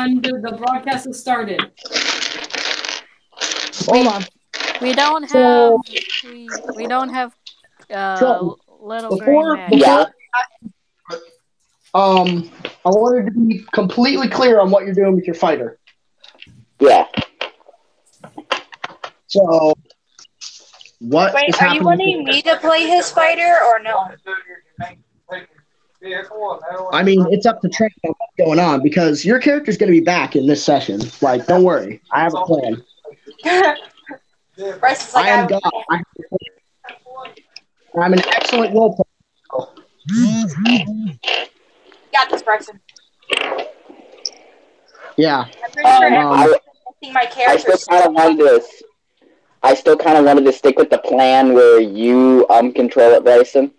and the broadcast has started. Hold on. We don't have we don't have little green man. Yeah. I wanted to be completely clear on what you're doing with your fighter. Yeah. So, what Wait, is are you happening? wanting me to play his fighter or no? I mean, it's up to Trent on what's going on because your character's going to be back in this session. Like, don't worry, I have a plan. Bryson's like, I am God. I'm an excellent role player. got this, Bryson. Yeah. I'm pretty sure everyone's testing my character. I still kind of wanted to stick with the plan where you control it, Bryson.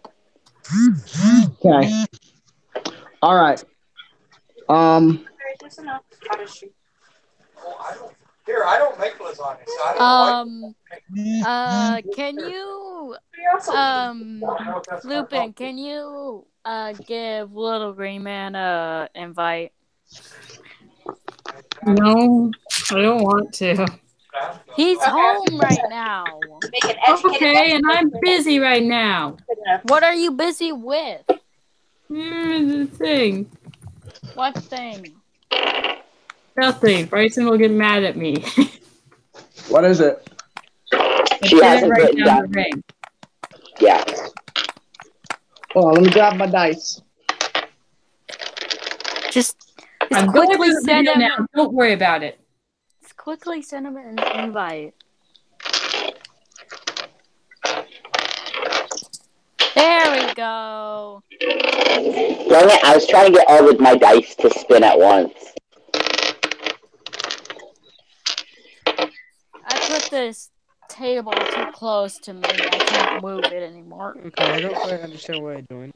Okay. All right. I don't make lasagna, so I don't Can you Lupin, can you give Little Green Man a invite? No, I don't want to. He's home right now. Okay, and I'm busy right now. What are you busy with? Here's the thing. What thing? Nothing. Bryson will get mad at me. What is it? She hasn't right written down down. the ring. Yeah. Oh, let me grab my dice. Just I'm quickly going to send him. now. Don't worry about it. Just quickly send him an invite. There we go. Dang it, I was trying to get all of my dice to spin at once. I put this table too close to me. I can't move it anymore. Okay, I don't quite understand what I'm doing.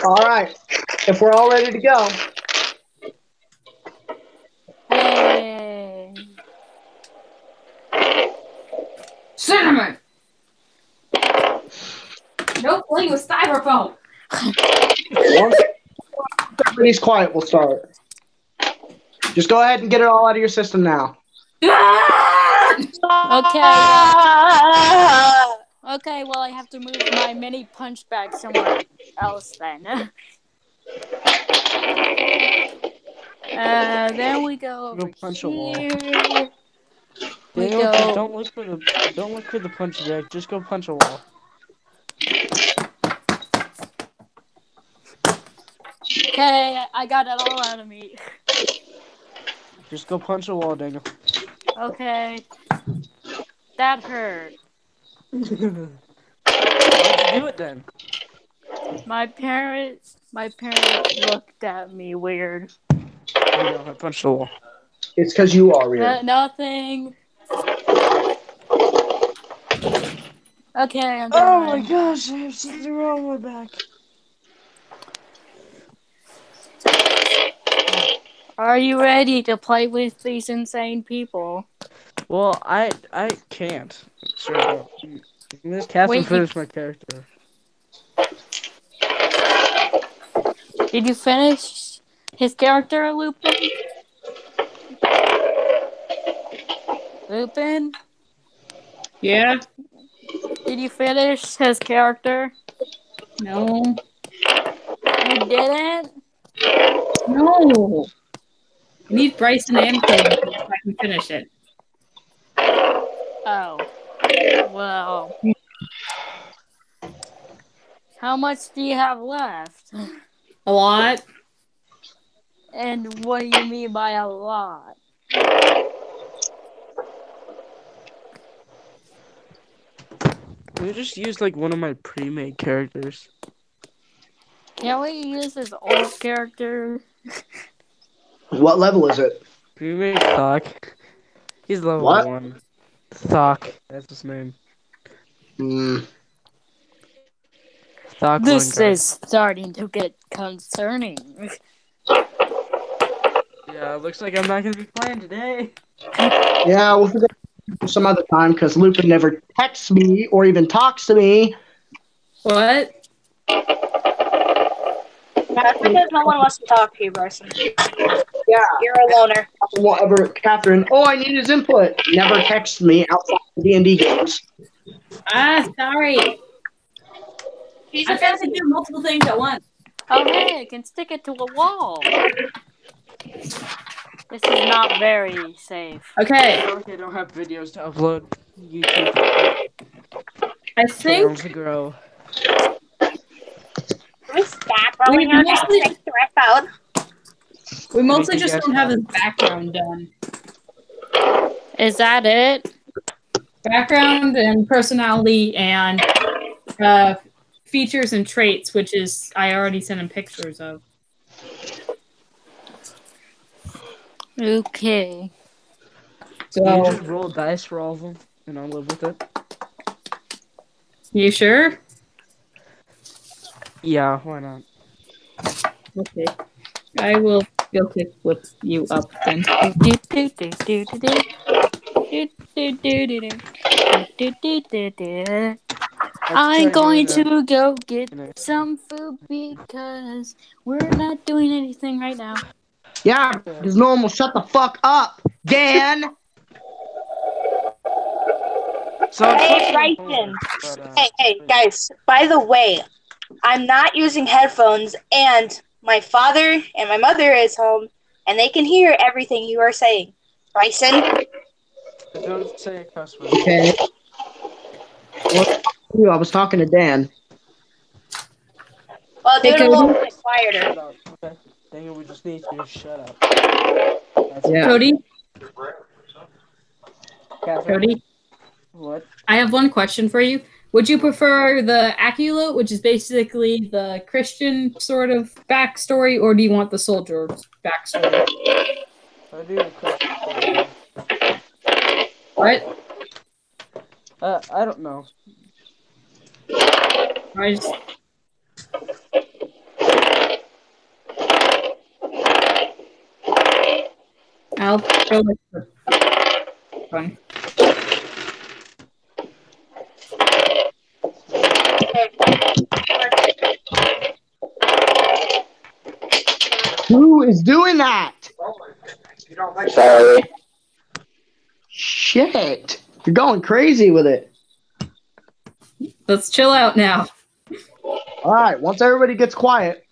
All right. If we're all ready to go. Hey. Cinnamon! Don't play with styrofoam. Once everybody's quiet, we'll start. Just go ahead and get it all out of your system now. Okay, well, I have to move my mini punch bag somewhere else then. Then we go over punch a wall. here. Don't look for the punch bag. Just go punch a wall. Okay, I got it all out of me. Just go punch a wall, Daniel. Okay. That hurt. Why'd you do it then? My parents looked at me weird. There you go, I punched the wall. It's because you are weird. Nothing. Okay, I'm done. Oh my gosh, I have something wrong with my back. Are you ready to play with these insane people? Well, I can't. Sure. I'm just casting finish my character. Did you finish his character, Lupin? Lupin? Yeah? Did you finish his character? No. You didn't? No. I need Bryson and Kobold so I can finish it. Oh. Well. How much do you have left? A lot. And what do you mean by a lot? Can we just use like one of my pre-made characters? Can't we use his old character? What level is it? Pre-made Thok. He's level 1. Thok. That's his name. Thok This is starting to get concerning. Yeah, looks like I'm not going to be playing today. Yeah, we'll figure it out some other time because Lupin never texts me or even talks to me. What? That's because no one wants to talk to you, Bryson. Yeah. You're a loner. Whatever, Catherine. Oh, I need his input. Never text me outside of D&D games. Sorry. He's I tried to do multiple things at once. Oh, hey, I can stick it to a wall. This is not very safe. Okay. I don't have videos to upload. YouTube. I think To grow. Can we stop rolling our next stress out? We mostly just don't have his background done. Is that it? Background and personality and features and traits, which is I already sent him pictures of. Okay. So you just roll dice for all of them, and I'll live with it. You sure? Yeah, why not? Okay. I will guilty flip you up then. I'm going to go get some food because we're not doing anything right now. Yeah, because no one will shut the fuck up. Dan! Hey, Bryson. Hey, guys. By the way, I'm not using headphones, and my father and my mother is home, and they can hear everything you are saying. Bryson? Don't say a cuss word. Okay. I was talking to Dan. Well, do it a little bit quieter. Shut up. Okay. Dang it, we just need you to shut up. Yeah. Cody? Catherine? Cody? What? I have one question for you. Would you prefer the Aculote, which is basically the Christian sort of backstory, or do you want the soldier's backstory? I do the Christian. What? I don't know. I just... I'll go with the fun. Who is doing that? Sorry. Shit. You're going crazy with it. Let's chill out now. Alright, once everybody gets quiet.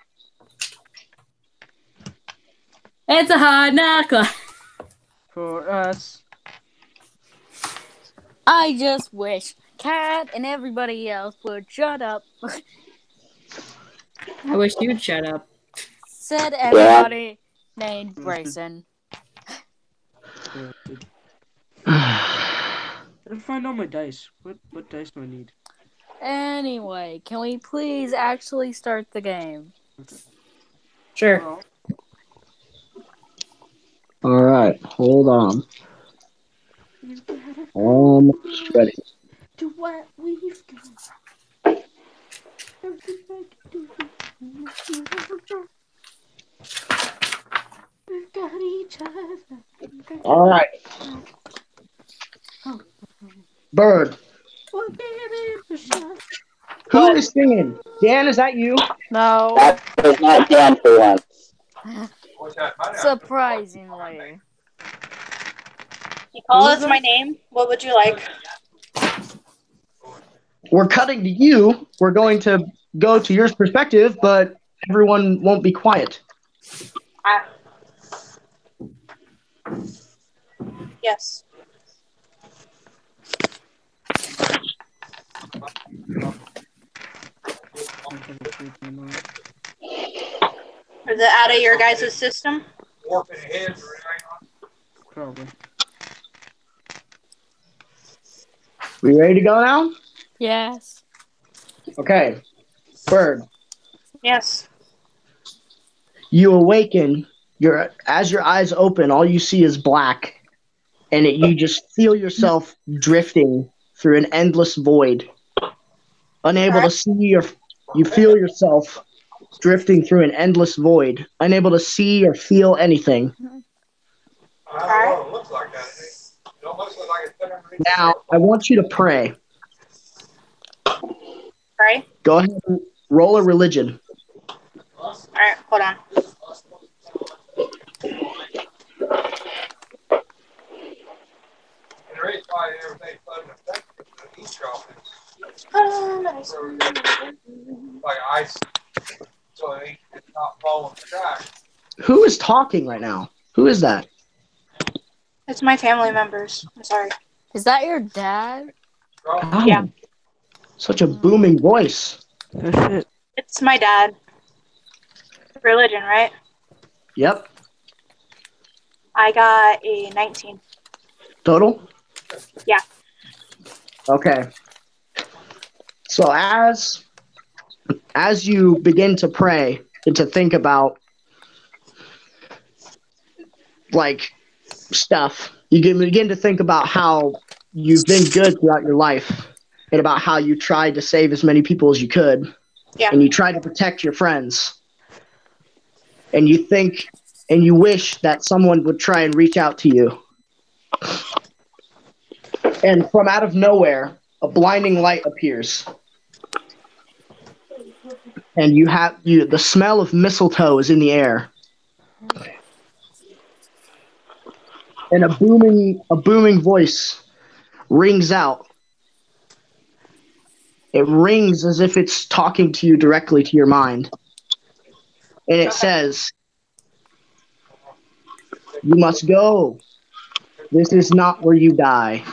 It's a hard knock. For us. I just wish Cat and everybody else would shut up. I wish you'd shut up. Said everybody named Bryson. I didn't find all my dice. What dice do I need? Anyway, can we please actually start the game? Sure. Alright, hold on. Almost ready. To what we've got. We've got each other. Alright. Bird. Who is singing? Dan, is that you? No. That was not Dan for once. Surprisingly. You call us my name. What would you like? We're cutting to you. We're going to go to your perspective, but everyone won't be quiet. Yes. Is it out of your guys' system? Probably. We ready to go now? Yes. Okay. Bird. Yes. You awaken. As your eyes open, all you see is black, and you just feel yourself drifting through an endless void. Unable to see you feel yourself drifting through an endless void, unable to see or feel anything. Now, I want you to pray. Pray? Go ahead and roll a religion. Alright, hold on. Like ice, so it's not falling the track. Who is talking right now? Who is that? It's my family members. I'm sorry. Is that your dad? Oh, Yeah. Such a booming voice. Oh, shit. It's my dad. Religion, right? Yep. I got a 19. Total? Yeah. Okay. So as you begin to pray and to think about like stuff, you can begin to think about how you've been good throughout your life and about how you tried to save as many people as you could. Yeah. And you try to protect your friends. And you think and you wish that someone would try and reach out to you. And from out of nowhere, a blinding light appears. And the smell of mistletoe is in the air. And a booming voice rings out. It rings as if it's talking to you directly to your mind. And it says, "You must go. This is not where you die."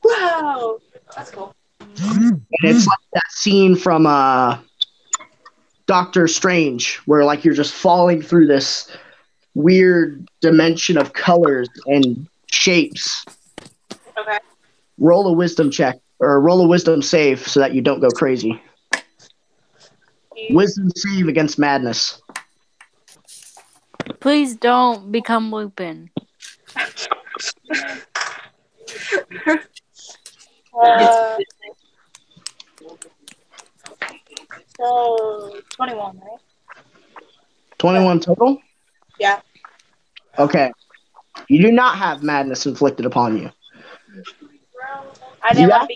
Wow. That's cool. And it's like that scene from Doctor Strange, where like you're just falling through this weird dimension of colors and shapes. Okay. Roll a wisdom check, or roll a wisdom save so that you don't go crazy. Wisdom save against madness. Please don't become Lupin. So 21, right? 21 total? Yeah. Okay. You do not have madness inflicted upon you. I didn't want to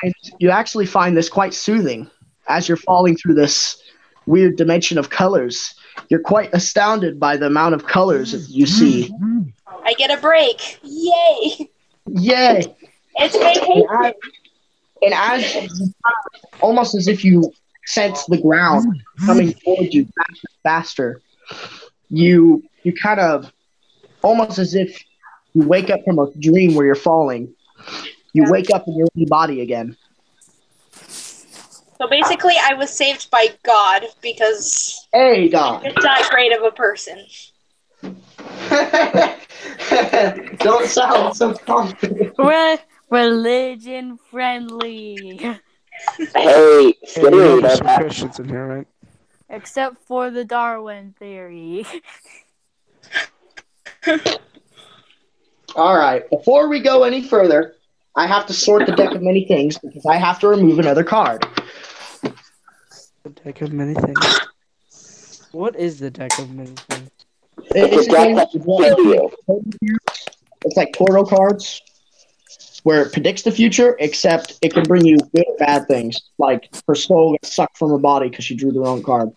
be. You actually find this quite soothing as you're falling through this weird dimension of colors. You're quite astounded by the amount of colors that you see. I get a break. Yay! Yay! It's vacation. And as almost as if you sense the ground coming towards you faster, you kind of almost as if you wake up from a dream where you're falling. You wake up in your own body again. So basically, I was saved by God because Hey, God. it's not great of a person. Don't sound so confident. We're religion friendly. Hey, Hey, you know there's some that. Christians in here, right? Except for the Darwin theory. All right. Before we go any further, I have to sort the deck of many things because I have to remove another card. The deck of many things. What is the deck of many things? It's like Portal cards where it predicts the future, except it can bring you good or bad things. Like her soul gets sucked from her body because she drew the wrong card.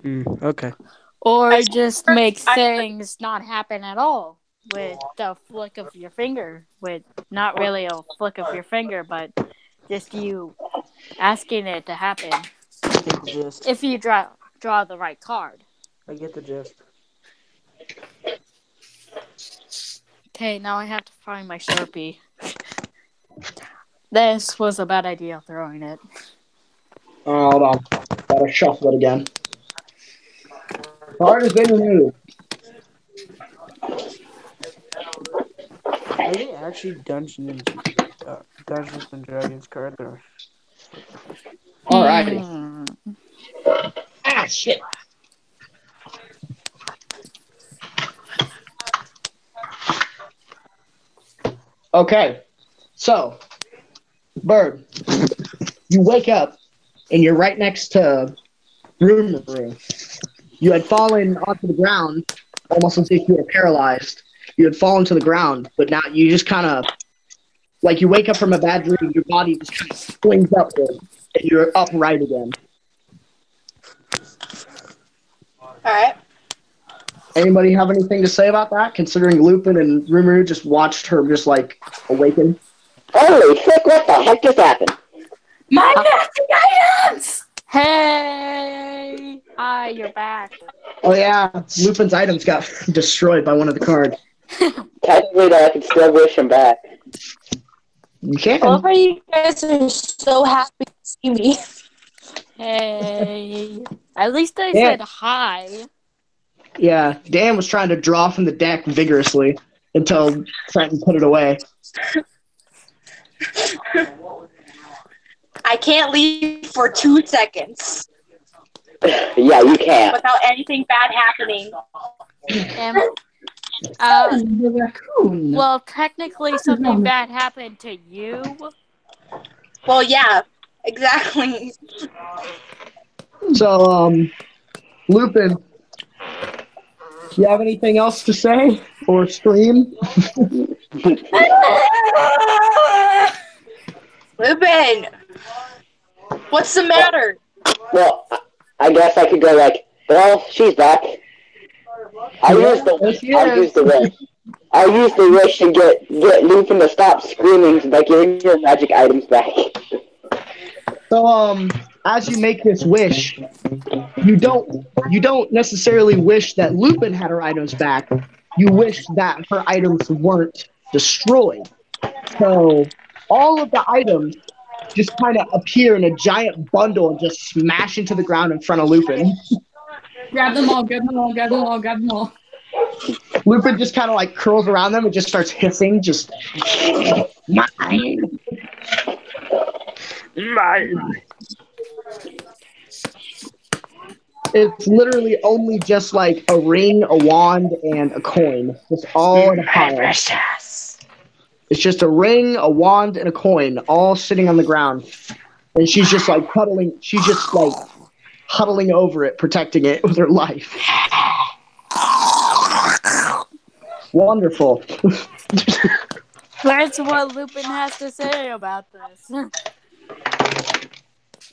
Okay. Or just make things not happen at all with the flick of your finger. With not really a flick of your finger, but just you asking it to happen. I get the gist. If you draw the right card. I get the gist. Okay, now I have to find my Sharpie. This was a bad idea, throwing it. Hold on. Gotta shuffle it again. Card has been removed. Are they actually Dungeons and Dragons cards? Or... Alrighty. Ah, shit. Okay. So, Bird, you wake up and you're right next to Rimiru. You had fallen onto the ground almost as if you were paralyzed. You had fallen to the ground, but now you just kind of, like you wake up from a bad dream, your body just kind of swings upward, and you're upright again. Alright. Anybody have anything to say about that? Considering Lupin and Rimiru just watched her just like awaken. Holy frick! What the heck just happened? My magic items! Hey! Hi, you're back. Oh yeah, Lupin's items got destroyed by one of the cards. Technically, though, I can still wish him back. You can. I love how you guys are so happy to see me. Hey. At least I Yeah. said hi. Yeah, Dan was trying to draw from the deck vigorously until Trent put it away. I can't leave for 2 seconds Yeah, you can. without anything bad happening. The raccoon. Well, technically something bad happened to you. Well, yeah, exactly. So, Lupin, do you have anything else to say or scream? Lupin, what's the matter? Well, I guess I could go like, well, she's back. I'll use the wish. I'll use the wish and get Lupin to stop screaming by giving her magic items back. So, as you make this wish, you don't necessarily wish that Lupin had her items back. You wish that her items weren't destroyed. So, all of the items just kind of appear in a giant bundle and just smash into the ground in front of Lupin. Grab them all, grab them all, grab them all, grab them all. Lupin just kind of like curls around them and just starts hissing, just mine. It's literally only just like a ring, a wand, and a coin. It's all in a pile. It's just a ring, a wand, and a coin, all sitting on the ground. And she's just like huddling. She's just like huddling over it, protecting it with her life. Wonderful. That's what Lupin has to say about this.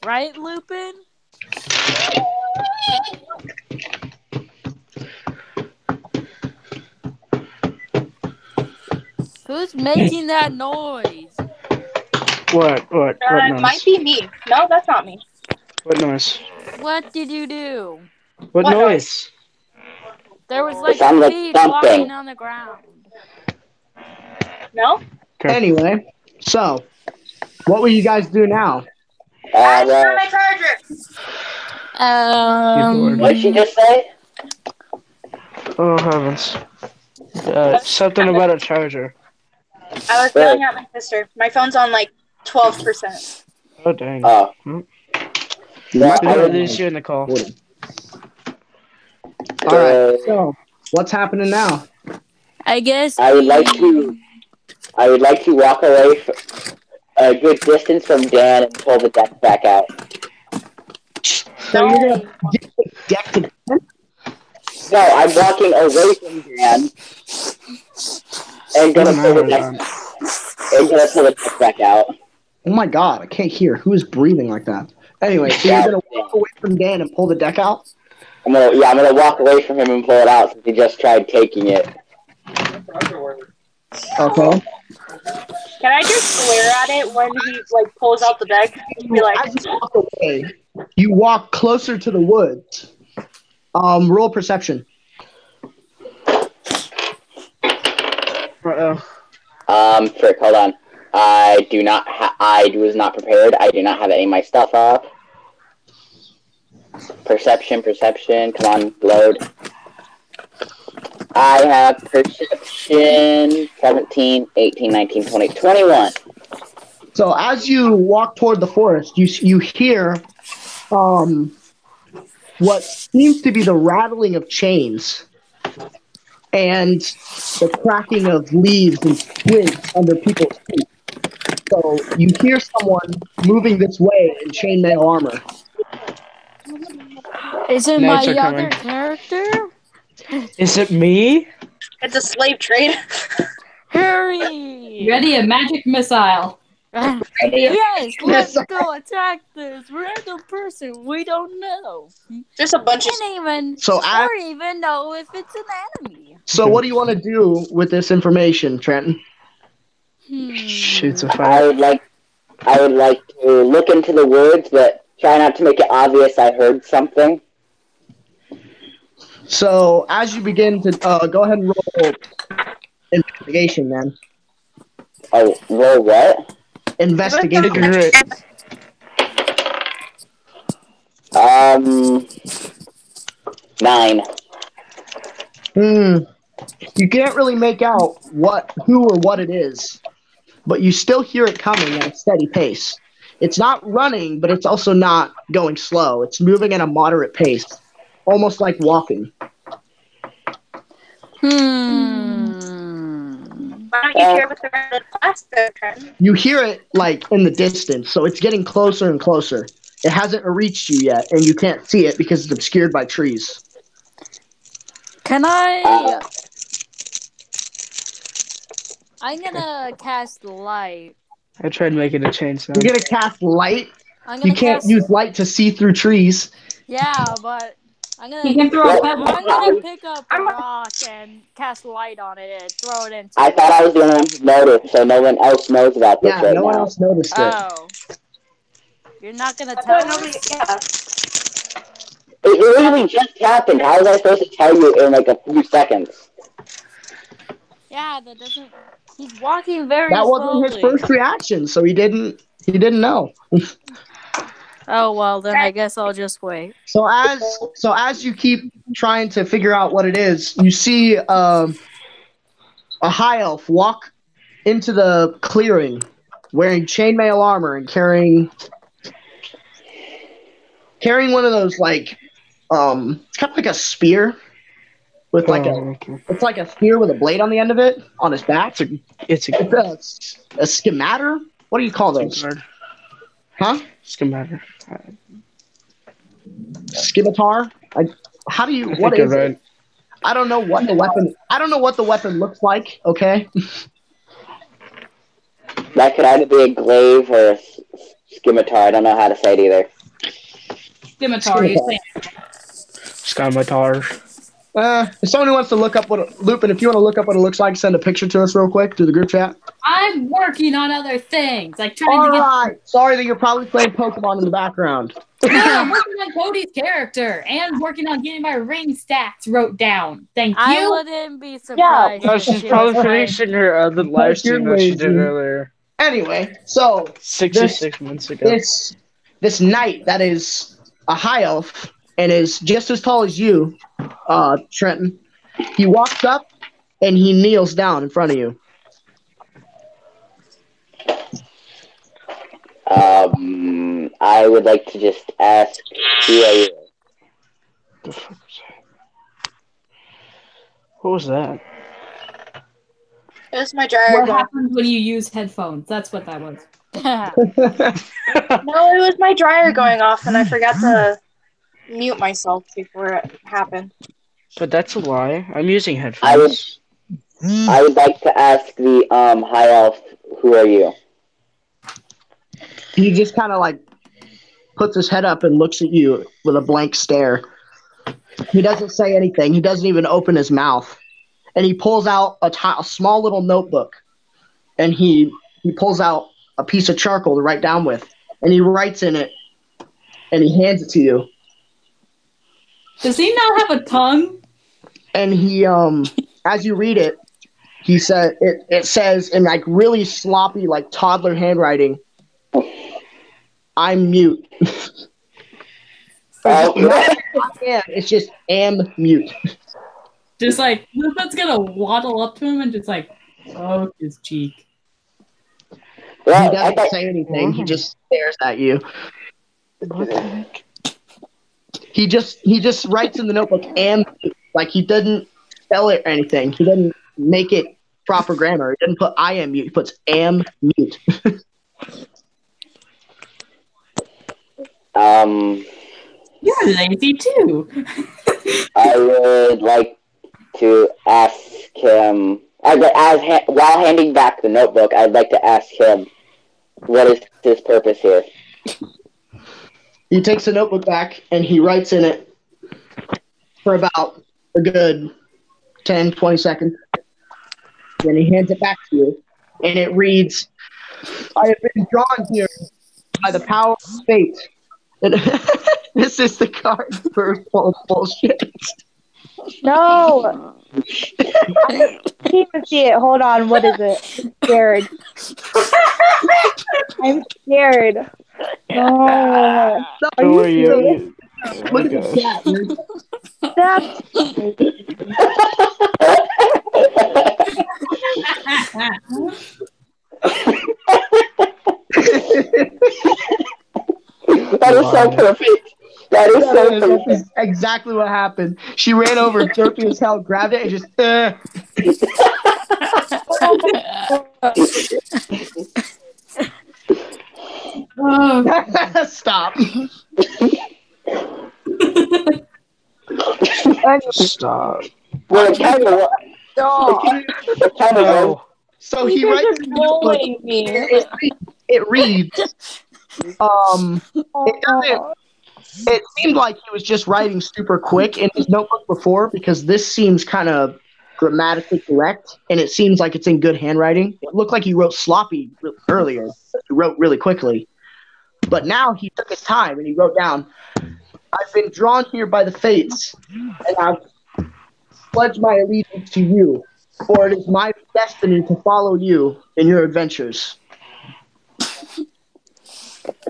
Right, Lupin? Who's making that noise? What noise? It might be me. No, that's not me. What noise? What did you do? What noise? There was like sounded like feet something. walking on the ground. No? Okay. Anyway, so what will you guys do now? I got my charger. What'd she just say? Oh heavens! Something about a charger. I was yelling at my sister. My phone's on like 12%. Oh dang! Oh. I didn't lose you in the call. All right. So what's happening now? I guess I would like to walk away a good distance from Dan and pull the deck back out. So you're gonna get the deck to Dan? No, I'm walking away from Dan and gonna pull the deck back out. Oh my god, I can't hear. Who is breathing like that? Anyway, so you're gonna walk away from Dan and pull the deck out? I'm gonna walk away from him and pull it out since he just tried taking it. Okay. Can I just glare at it when he like pulls out the deck? Be like, As you walk away, you walk closer to the woods. Roll perception. Frick, hold on. I was not prepared. I do not have any of my stuff up. Perception. Come on, load. I have perception 17, 18, 19, 20, 21. So as you walk toward the forest, you hear what seems to be the rattling of chains and the cracking of leaves and twigs under people's feet. So you hear someone moving this way in chainmail armor. Is it my other character? Is it me? it's a slave trade. Hurry! Ready a magic missile. Yes, let's go attack this random person we don't know. Just a bunch of... even know if it's an enemy. So what do you want to do with this information, Trenton? Shoots a I would like to look into the woods, but try not to make it obvious I heard something. So as you begin to go ahead and roll investigation, man. Oh, roll what? Investigation. 9. You can't really make out who or what it is, but you still hear it coming at a steady pace. It's not running, but it's also not going slow. It's moving at a moderate pace, almost like walking. Why don't you hear with the red plaster, Trent? You hear it like in the distance, so it's getting closer and closer. It hasn't reached you yet, and you can't see it because it's obscured by trees. Can I? I'm gonna cast light. I tried making a chainsaw. You're gonna cast light. You can't use light to see through trees. Yeah, but I'm gonna. You can throw a pebble. I'm gonna pick up a rock and cast light on it and throw it into. I thought I was the only one who noticed, so no one else knows about this right no now. one else noticed it. Oh. You're not gonna tell me? It literally just happened. How was I supposed to tell you in like a few seconds? Yeah, that doesn't. He's walking very slowly. That wasn't his first reaction, so he didn't know. Oh well, then I guess I'll just wait. So as you keep trying to figure out what it is, you see a high elf walk into the clearing, wearing chainmail armor and carrying one of those like it's kind of like a spear with like it's like a spear with a blade on the end of it on his back. It's a scimitar. What do you call those? Huh? Scimitar. Scimitar? What is it? I don't know what the weapon. I don't know what the weapon looks like. Okay. That could either be a glaive or a scimitar. I don't know how to say it either. Scimitar. Scimitar. If someone wants to look up Lupin, if you want to look up what it looks like, send a picture to us real quick through the group chat. I'm working on other things, like trying All to get. right. Sorry that you're probably playing Pokemon in the background. No, I'm working on Cody's character and working on getting my ring stats wrote down. Thank you. I wouldn't be surprised. No, she's probably finishing her other live stream that she did earlier. Anyway, so 66 months ago. This knight that is a high elf and is just as tall as you, Trenton. He walks up and he kneels down in front of you. I would like to just ask who are you? What was that? It was my dryer. What happens when you use headphones? That's what that was. No, it was my dryer going off, and I forgot to mute myself before it happened. But that's a lie. I'm using headphones. I would like to ask the high elf, who are you? He just kind of like puts his head up and looks at you with a blank stare. He doesn't say anything. He doesn't even open his mouth. And he pulls out a small little notebook. And he pulls out a piece of charcoal to write down with. And he writes in it. And he hands it to you. Does he not have a tongue? And he, as you read it, he said it says in like really sloppy, like toddler handwriting, I'm mute. It's just am mute. Just like Lupin's gonna waddle up to him and just like poke his cheek. Well, he doesn't say anything. He just stares at you. What the heck? He just writes in the notebook am mute. Like he doesn't spell it or anything. He doesn't make it proper grammar. He doesn't put I am mute. He puts am mute. You're lazy too. I would like to ask him, while handing back the notebook, I'd like to ask him, what is his purpose here? He takes the notebook back and he writes in it for about a good 10, 20 seconds. Then he hands it back to you. And it reads, I have been drawn here by the power of fate. This is the card for bullshit. No. I can't even see it. Hold on. What is it? I'm scared. I'm scared. No. Who are you? Look at the chat, man. That's That is so perfect. That is so perfect. That's exactly what happened. She ran over, derpy as hell, grabbed it, and just, Stop. Stop. Well, it kind of No. So he writes in the notebook, it reads, it seemed like he was just writing super quick in his notebook before, because this seems kind of grammatically correct, and it seems like it's in good handwriting. It looked like he wrote sloppy earlier. He wrote really quickly. But now he took his time, and he wrote down, I've been drawn here by the fates, and I've pledged my allegiance to you, for it is my destiny to follow you in your adventures.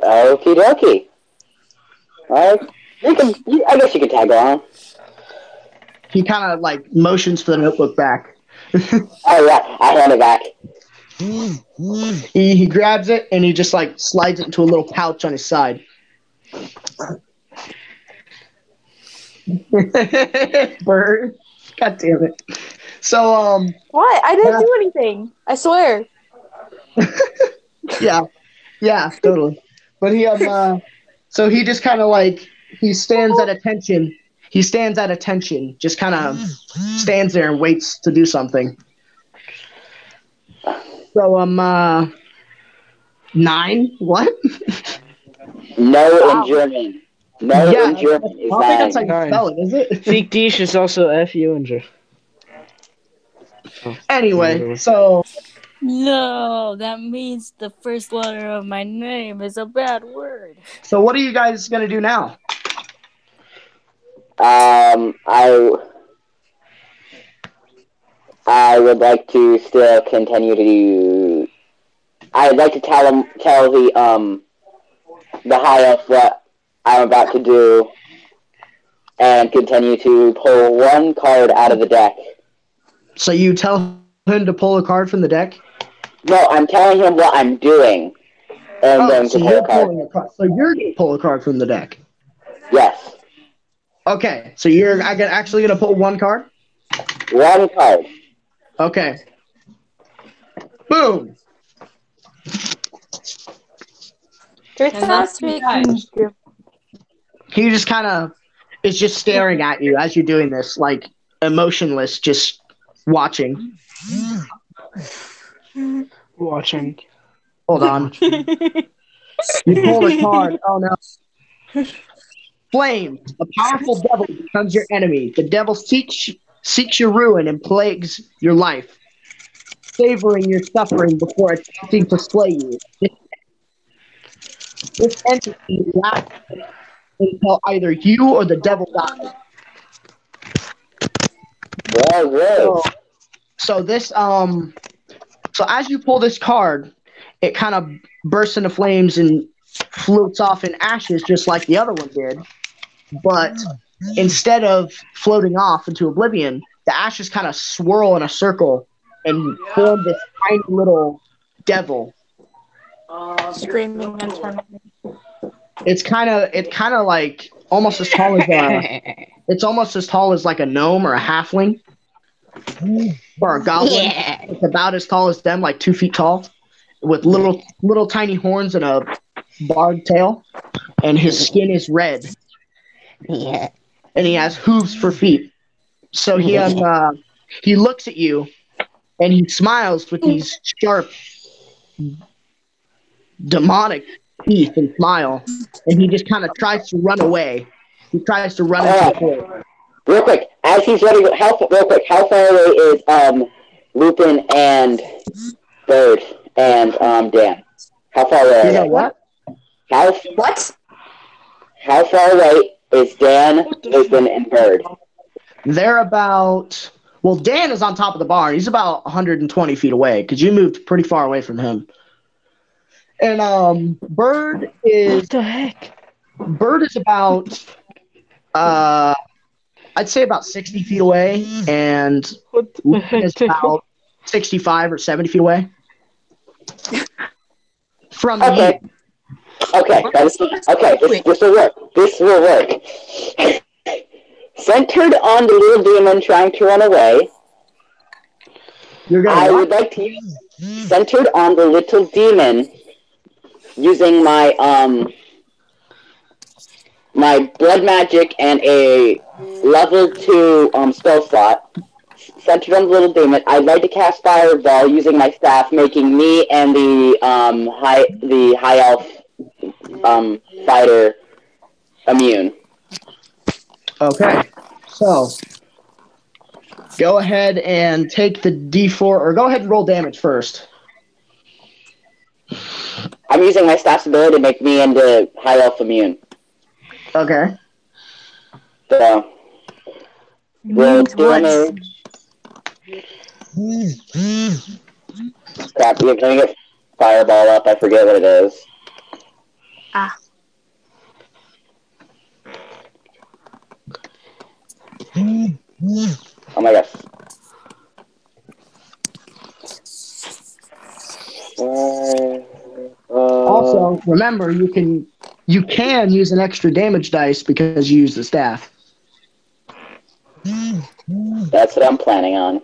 Okie dokie. Alright. I guess you can tag along. He kind of like motions for the notebook back. Oh yeah, I hand it back. He grabs it and he just like slides it into a little pouch on his side. Bird. God damn it. So what? I didn't do anything. I swear. Yeah, totally. But he so he just kind of like he stands at attention. He stands at attention, just kind of stands there and waits to do something. So 9. What? No in German. No in German is I don't think that's how you 9. spell it, is it? Fick dich is also F-U-N-G. Anyway, so No, that means the first letter of my name is a bad word. So what are you guys gonna do now? I would like to still continue to do. I'd like to tell the high elf what I'm about to do, and continue to pull one card out of the deck. So you tell him to pull a card from the deck? No, I'm telling him what I'm doing, and then to pull a card. So you're gonna pull a card from the deck? Yes. Okay, so you're actually gonna pull one card? One card. Okay. Boom. He just kind of is just staring at you as you're doing this, like emotionless, just watching. Watching. Hold on. You pulled a card. Oh no. Flame. A powerful devil becomes your enemy. The devil seeks your ruin and plagues your life, savoring your suffering before attempting to slay you. This entity lasts until either you or the devil dies. So this so as you pull this card, it kind of bursts into flames and floats off in ashes just like the other one did. But instead of floating off into oblivion, the ashes kind of swirl in a circle and form this tiny little devil. Screaming and turning. It's kind of like almost as tall as it's almost as tall as like a gnome or a halfling or a goblin. Yeah. It's about as tall as them, like 2 feet tall, with little tiny horns and a barbed tail, and his skin is red. Yeah. And he has hooves for feet. So he looks at you and he smiles with these sharp demonic teeth and smile, and he just kind of tries to run away. He tries to run into the hole. Real quick, as he's running, how far away is Lupin and Bird and Dan? How far away? You know what? What? How far away is Dan, Lupin, and Bird? They're about. Well, Dan is on top of the barn. He's about 120 feet away because you moved pretty far away from him. And Bird is. What the heck? Bird is about. I'd say about 60 feet away, and Lupin is about 65 or 70 feet away. From Okay. you. Okay, this will work. This will work. Centered on the little demon trying to run away, I would like to use centered on the little demon using my my blood magic and a level 2 spell slot. Centered on the little demon, I'd like to cast Fireball using my staff, making me and the high elf fighter immune. Okay, so go ahead and take the D4, or go ahead and roll damage first. I'm using my staff's ability to make me and the high elf immune. Okay. So we're doing crap, let me get Fireball up, I forget what it is. Oh my gosh. Also, remember you can use an extra damage dice because you use the staff. That's what I'm planning on.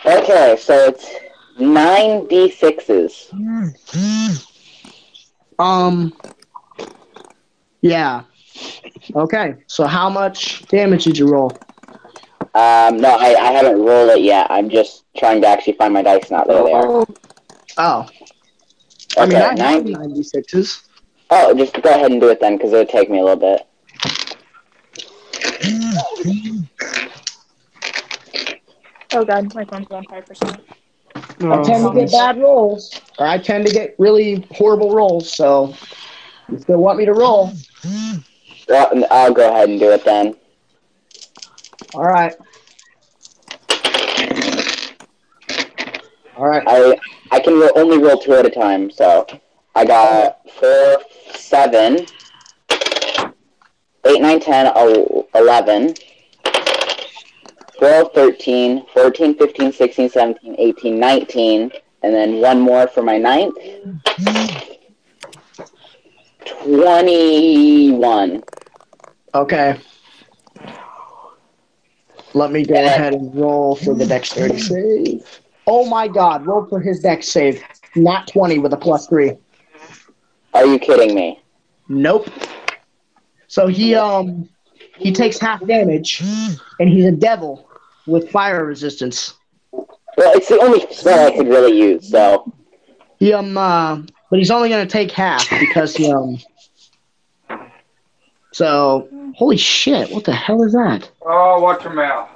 Okay, so it's 9d6s. Yeah. Okay, so how much damage did you roll? No, I haven't rolled it yet. I'm just trying to actually find my dice, not there they are. Oh. Okay, I mean, I have 96s. Oh, just go ahead and do it then, because it would take me a little bit. Oh god, my phone's on 5%. I tend to get bad rolls, or I tend to get really horrible rolls, so you still want me to roll? Well, I'll go ahead and do it then. All right. I can only roll 2 at a time, so I got 4, 7, 8, 9, 10, 11, 12, 13, 14, 15, 16, 17, 18, 19, and then one more for my 9th. 21. Okay. Let me go ahead and roll for the dexterity save. Oh my god, roll for his dex save. Not 20 with a +3. Are you kidding me? Nope. So he takes half damage, and he's a devil with fire resistance. Well, it's the only spell I could really use, so. But he's only gonna take half because he So, holy shit! What the hell is that? Oh, watch your mouth.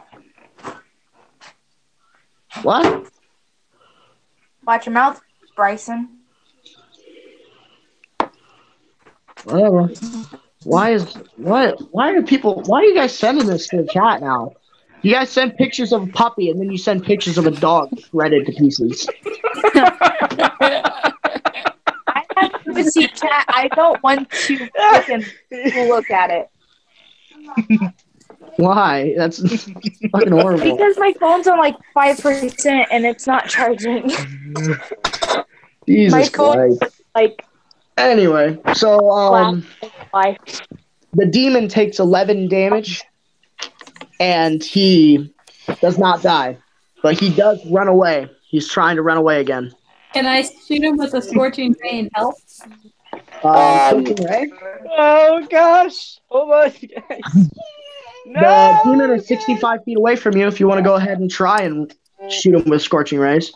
What? Watch your mouth, Bryson. Whatever. Why are you guys sending this to the chat now? You guys send pictures of a puppy and then you send pictures of a dog shredded to pieces. I have privacy chat. I don't want to freaking look at it. Why? That's fucking horrible. Because my phone's on like 5% and it's not charging. Jesus my phone Christ. Like. Anyway, so Why? the demon takes 11 damage, and he does not die, but he does run away. He's trying to run away again. Can I shoot him with a scorching ray and help? Scorching ray? Oh gosh! Hold on, guys. No! The demon is 65 feet away from you if you want to go ahead and try and shoot him with Scorching Rays.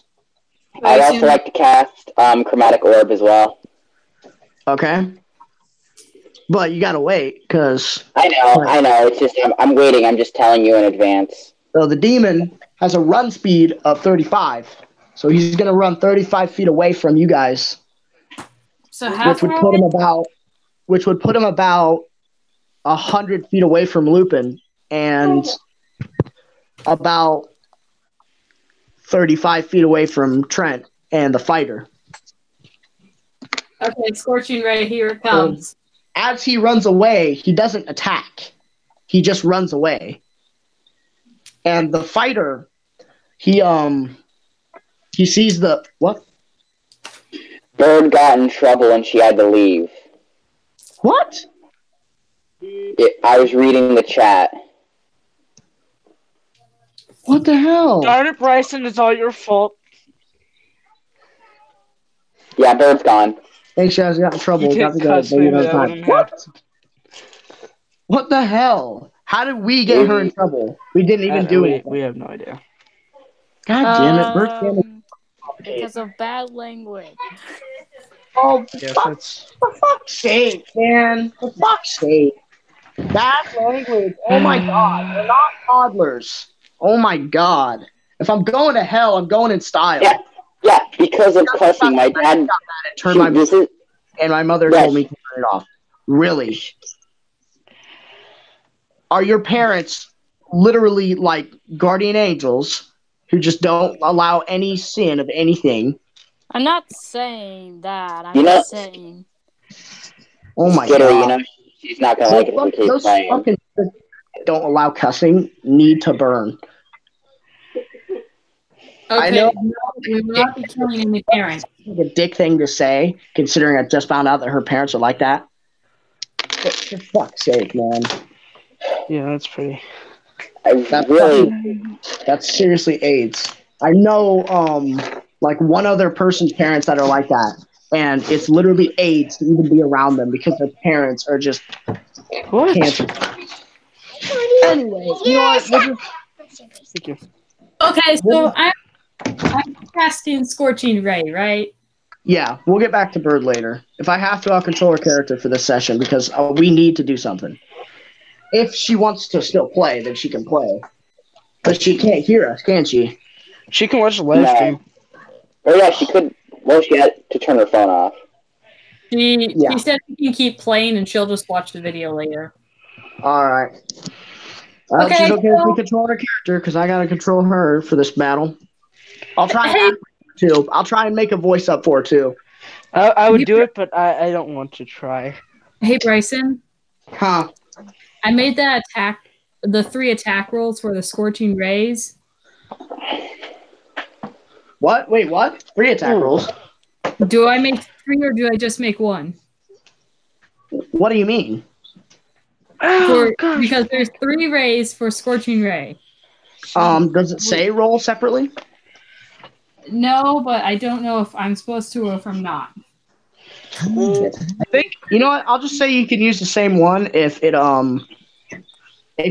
I'd also like to cast Chromatic Orb as well. Okay. But you gotta wait, because... I know. It's just, I'm waiting. I'm just telling you in advance. So the demon has a run speed of 35. So he's gonna run 35 feet away from you guys. So how which would put him about 100 feet away from Lupin and about 35 feet away from Trent and the fighter. Okay, Scorching Ray, here it comes. As he runs away, he doesn't attack. He just runs away. And the fighter, he sees the... What? Bird got in trouble and she had to leave. What? I was reading the chat. What the hell? Darn it, Bryson, it's all your fault. Yeah, Bird's gone. Thanks, guys. Got in trouble. You Got to can't go. cuss me, that wouldn't happen. What the hell? How did we get her in trouble? We didn't even do it. We have no idea. God damn it. Bird's damn Because of bad language. Oh, Yes, for fuck's sake, man. For fuck's sake. Bad language. Oh my god. We're not toddlers. Oh my god. If I'm going to hell, I'm going in style. Yeah, because of cussing, my dad turned my music, and my mother told me to turn it off. Really? Are your parents literally like guardian angels who just don't allow any sin of anything? I'm not saying that. I'm just saying. Oh my God. god. You know, she's not gonna like it if we keep those playing. fucking don't allow cussing need to burn. Okay, I know we will not be killing any parents. It's a dick thing to say, considering I just found out that her parents are like that. But for fuck's sake, man. Yeah, that's pretty. That's seriously AIDS. I know, like one other person's parents that are like that, and it's literally AIDS to even be around them because their parents are just cancer. Anyway, you know what? Thank you. Okay, so I'm casting Scorching Ray, right? Yeah, we'll get back to Bird later. If I have to, I'll control her character for this session because we need to do something. If she wants to still play, then she can play. But she can't hear us, can she? She can watch the live stream. Oh yeah, she could. Well, she had to turn her phone off. She said she can keep playing and she'll just watch the video later. Alright. Okay, she's okay with me controlling her character because I gotta control her for this battle. I'll try and too. I'll try and make a voice up for her too. I would do it, but I don't want to try. Hey Bryson. Huh. I made the 3 attack rolls for the Scorching Rays. What? Wait, what? 3 attack rolls? Do I make 3 or do I just make 1? What do you mean? Because there's 3 rays for Scorching Ray. Does it say roll separately? No, but I don't know if I'm supposed to or if I'm not. I think you know what? I'll just say you can use the same one if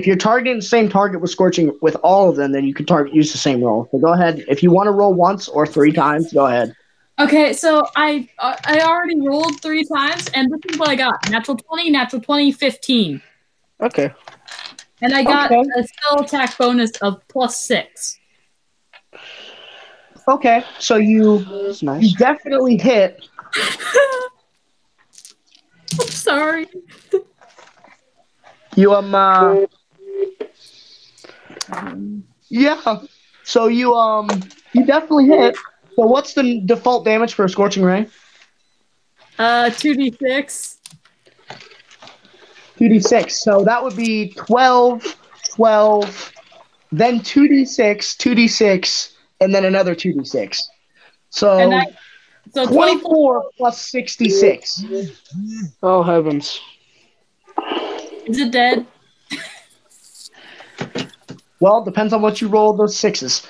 you're targeting the same target with Scorching with all of them, then you can use the same roll. So go ahead. If you want to roll once or 3 times, go ahead. Okay, so I already rolled 3 times, and this is what I got: natural 20, 15. Okay. And I got a spell attack bonus of +6. Okay, so you definitely hit. I'm sorry. You yeah. So you definitely hit. So what's the default damage for a Scorching Ray? 2d6. 2d6. So that would be 12, then 2d6, and then another 2d6. So 24 plus 66. Oh heavens. Is it dead? Well, depends on what you roll those 6s.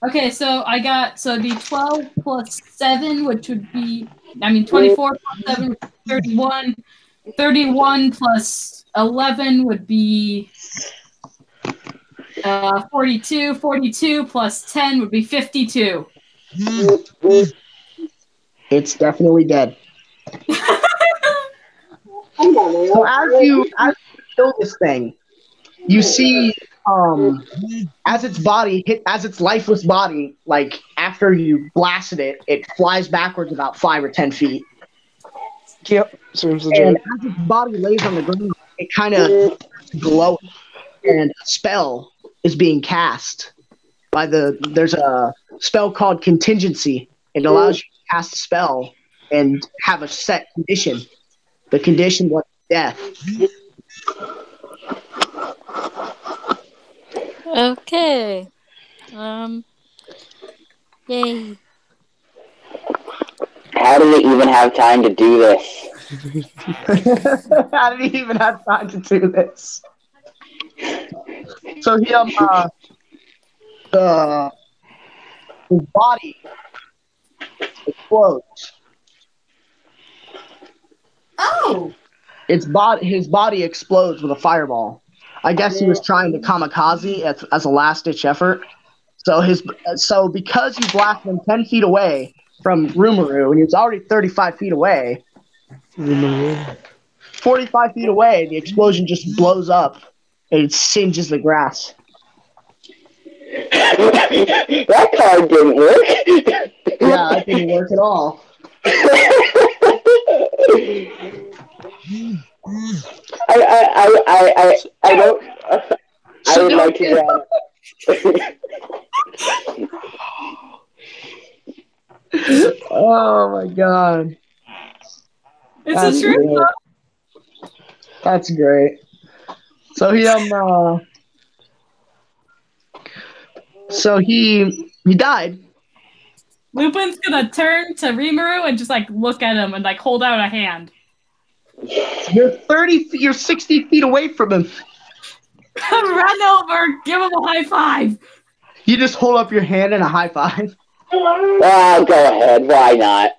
Okay, so I got the 12 plus 7, which would be 24 plus 7 would be 31. 31 plus 11 would be 42. 42 plus 10 would be 52. It's definitely dead. So as you kill this thing, you see as its lifeless body, like after you blasted it, it flies backwards about 5 or 10 feet. Yep, seems legit. And as its body lays on the ground, it kind of glows, and a spell is being cast by there's a spell called Contingency. It allows you to cast a spell and have a set condition. The condition was death. Okay. Yay. How did it even have time to do this? How did he even have time to do this? So he his body explodes. Oh! His body explodes with a fireball. I guess he was trying to kamikaze as a last-ditch effort. So because you blasted him 10 feet away from Rimiru, and he was already 35 feet away, 45 feet away, the explosion just blows up, and it singes the grass. That card didn't work. Yeah, it didn't work at all. I don't. I would like to draw. Oh my god. It's a shrimp. That's great. So he died. Lupin's gonna turn to Rimuru and just like look at him and like hold out a hand. You're 60 feet away from him. Run over, give him a high five. You just hold up your hand in a high five. Oh, go ahead. Why not?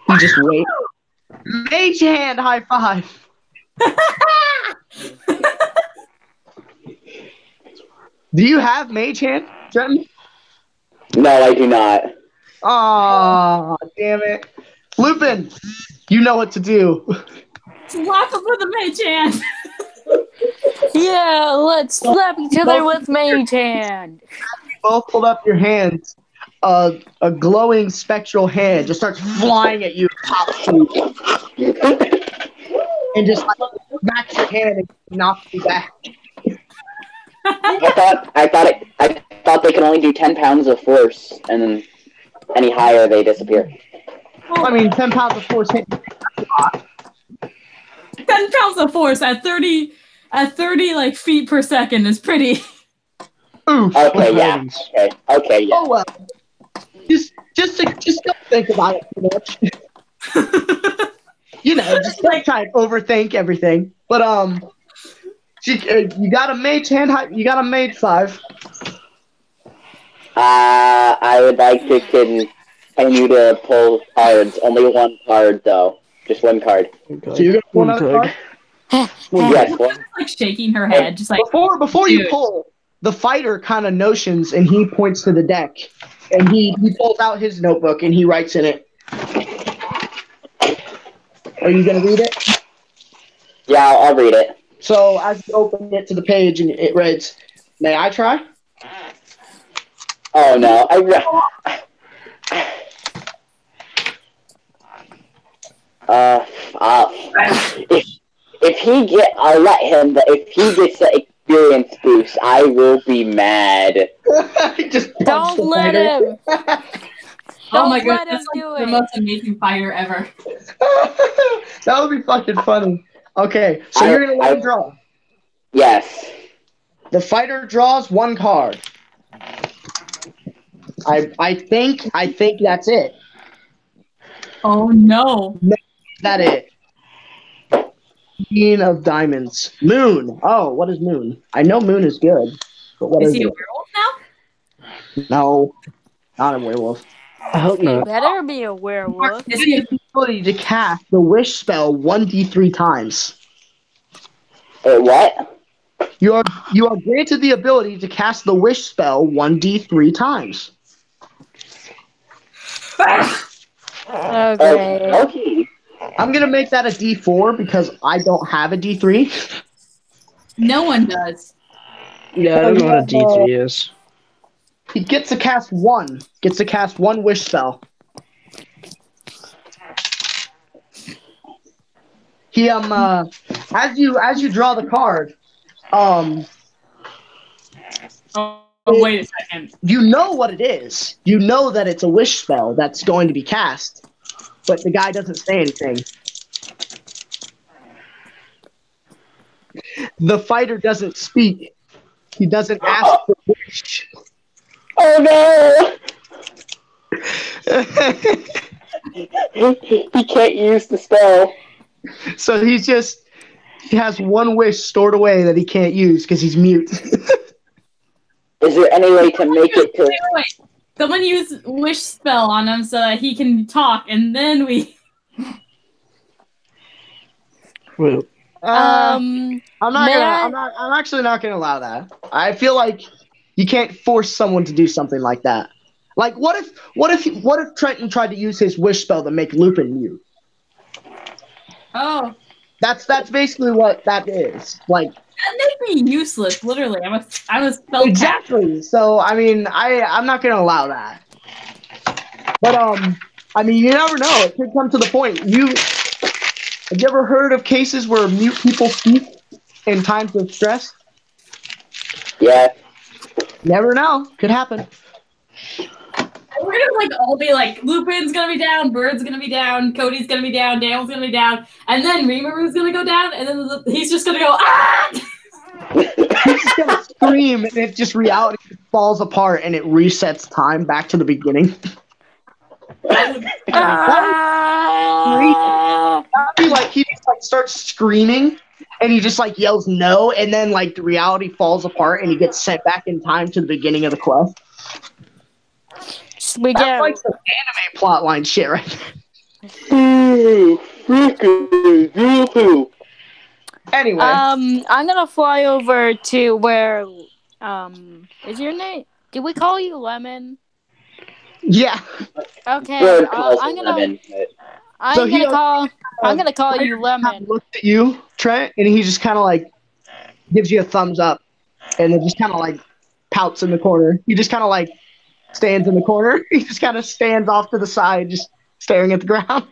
You just wait. Mage hand high five. Do you have mage hand, Trent? No, I do not. Aw, damn it. Lupin, you know what to do. Slap him with a mage hand. Yeah, let's slap each other with mage hand. You both hold up your hands. A glowing spectral hand just starts flying at you, pops you, and just like smacks your hand and knocks you back. I thought they could only do 10 pounds of force, and then any higher they disappear. I mean, 10 pounds of force hit. 10 pounds of force at 30 like feet per second is pretty. Oof. Okay, yeah. Okay, yeah. Oh well. Just don't think about it too much. Just don't try and overthink everything. But you got a mage hand. You got a mage 5. I would like to continue to pull cards. Only one card, though. Just one card. So you're gonna pull another card? Yes. One. Like shaking her head, just like before you pull, the fighter kind of notions, and he points to the deck, and he pulls out his notebook and he writes in it. Are you gonna read it? Yeah, I'll read it. So as you open it to the page, and it reads, "May I try?" Oh no! I'll let him. If he gets the experience boost, I will be mad. Don't let him. Oh my god, that's like the most amazing fighter ever. That would be fucking funny. Okay, so you're gonna let him draw. Yes. The fighter draws 1 card. I think that's it. Oh no. Is that it? Queen of Diamonds. Moon. Oh, what is Moon? I know Moon is good, but what is he it? a werewolf now? No, not a werewolf. I hope not. Better be a werewolf. Is he the ability to cast the wish spell 1d3 times? What? You are granted the ability to cast the wish spell 1d3 times. Okay. Okay. I'm gonna make that a d4 because I don't have a d3. No one does. Yeah, I don't know what a D3 is. He gets to cast one. Gets to cast one wish spell. He as you draw the card, wait a second. You know what it is. You know that it's a wish spell that's going to be cast, but the guy doesn't say anything. The fighter doesn't speak. He doesn't ask for wish. Oh no! He can't use the spell. So he has one wish stored away that he can't use because he's mute. Is there any way to make it to... Wait. Someone use wish spell on him so that he can talk, and then we... Well, I'm actually not gonna allow that. I feel like you can't force someone to do something like that. Like, what if Trenton tried to use his wish spell to make Lupin mute? Oh. That's basically what that is. Like, that makes me useless, literally. I'm a spell exactly. So I mean, I'm not gonna allow that. But I mean, you never know. It could come to the point. Have you ever heard of cases where mute people speak in times of stress? Yeah. Never know. Could happen. We're gonna all be like, Lupin's gonna be down, Bird's gonna be down, Cody's gonna be down, Daniel's gonna be down, and then Rimiru's gonna go down, and then he's just gonna go, ah! He's gonna scream, and it just reality falls apart, and it resets time back to the beginning. That'd be like he just starts screaming, and he just like yells no, and then like the reality falls apart, and he gets sent back in time to the beginning of the quest. We That's get like some anime plotline shit, right? Anyway, I'm gonna fly over to where is your name? Did we call you Lemon? yeah. Okay, I'm gonna call you Lemon. Looks at you, Trent, and he just kind of like gives you a thumbs up, and then just kind of like pouts in the corner. He just kind of like stands in the corner. He just kind of stands off to the side, just staring at the ground.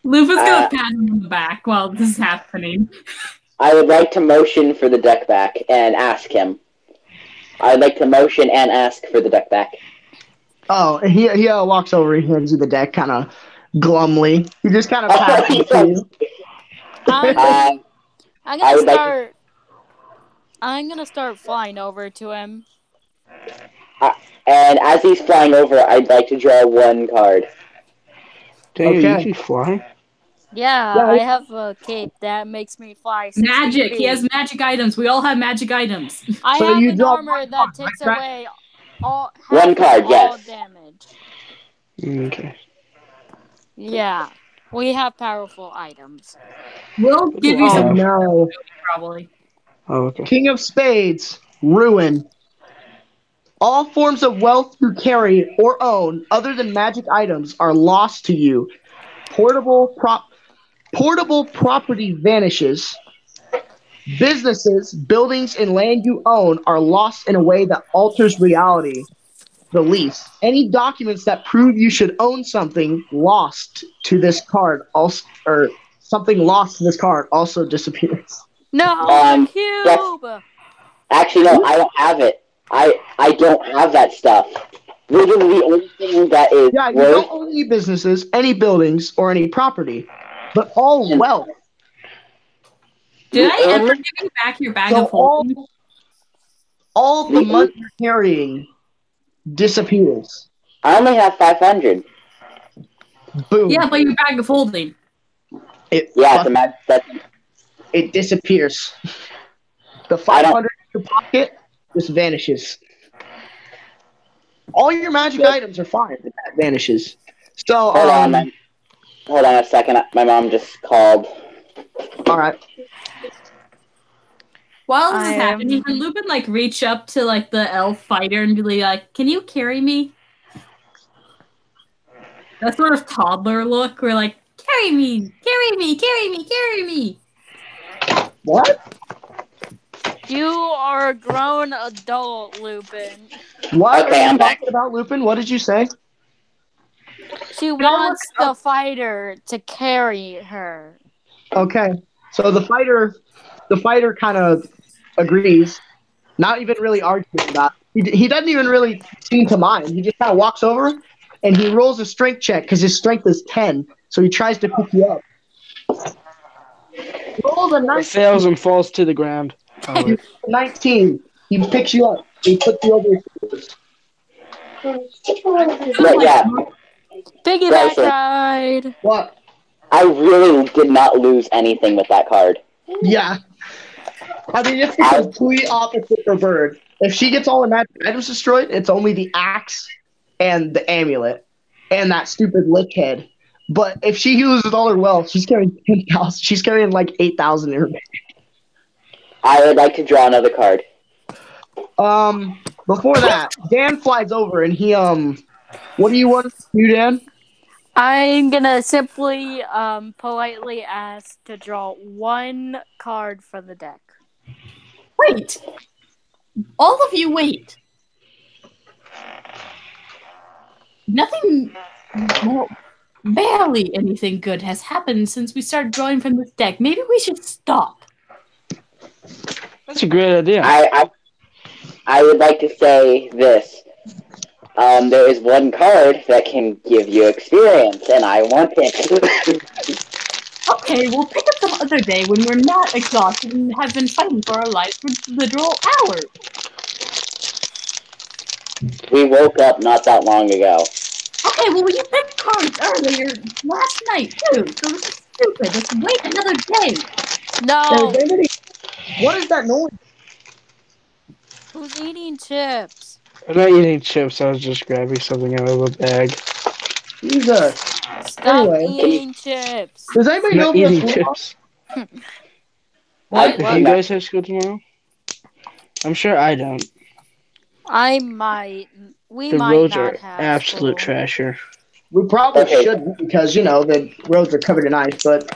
Lupin's gonna pat him on the back while this is happening. I would like to motion for the deck back and ask him. I'd like to motion and ask for the deck back. Oh, and he walks over, he hands you the deck kind of glumly. He just kind of pats it to you. I'm gonna start flying over to him. And as he's flying over, I'd like to draw one card. Dang, you can fly? Yeah, I have a cape that makes me fly. Magic. He has magic items. We all have magic items. I have an armor that takes away all damage. Okay. Yeah, we have powerful items. We'll give you some. No. Probably. Oh, okay. King of Spades, Ruin. All forms of wealth you carry or own, other than magic items, are lost to you. Portable property vanishes. Businesses, buildings, and land you own are lost in a way that alters reality. The lease. Any documents that prove you should own something lost to this card also, or something lost to this card also disappears. No, cube. Yes. Actually, no, I don't have it. I don't have that stuff. Literally, the only thing that is you don't own any businesses, any buildings, or any property, but all wealth. Did I ever give you back your bag of holding? All the money you're carrying disappears. I only have 500. Boom. Yeah, but your bag of holding. It disappears. The 500 in your pocket just vanishes. All your magic items are fine, but that vanishes. So, hold on a second. My mom just called. All right. While this is happening, can Lupin like reach up to like the elf fighter and be like, "Can you carry me?" That sort of toddler look, where like, "Carry me, carry me, carry me, carry me." What? You are a grown adult, Lupin. What are you talking about, Lupin? What did you say? She wants the fighter to carry her. Okay, so the fighter kind of agrees, not even really arguing about it. He doesn't even really seem to mind. He just kind of walks over and he rolls a strength check because his strength is 10, so he tries to pick you up. Rolls a 19. Fails and falls to the ground. 19. He picks you up. He puts you over his shoulders. Yeah. Piggyback ride. What? I really did not lose anything with that card. Yeah. I mean, it's the complete opposite for Bird. If she gets all the magic items destroyed, it's only the axe and the amulet and that stupid lick head. But if she uses all her wealth, she's carrying 10,000. She's carrying like 8,000 in her bag. I would like to draw another card. Before that, Dan flies over and he what do you want to do, Dan? I'm gonna simply politely ask to draw one card from the deck. Wait! All of you wait. Nothing, well, barely anything good has happened since we started drawing from this deck. Maybe we should stop. That's a great idea. I would like to say this. There is one card that can give you experience, and I want it. Okay, we'll pick up some other day when we're not exhausted and have been fighting for our lives for literal hours. We woke up not that long ago. Okay, well, you picked cards earlier last night, too, so this is stupid. Let's wait another day. No. What is that noise? Who's eating chips? I'm not eating chips. I was just grabbing something out of a bag. Jesus. Stop eating chips. Does anybody know if eating chips? What? Do you guys have school tomorrow? I'm sure I don't. I might. We the might roads not are have absolute school. trash here. We probably shouldn't because, the roads are covered in ice, but,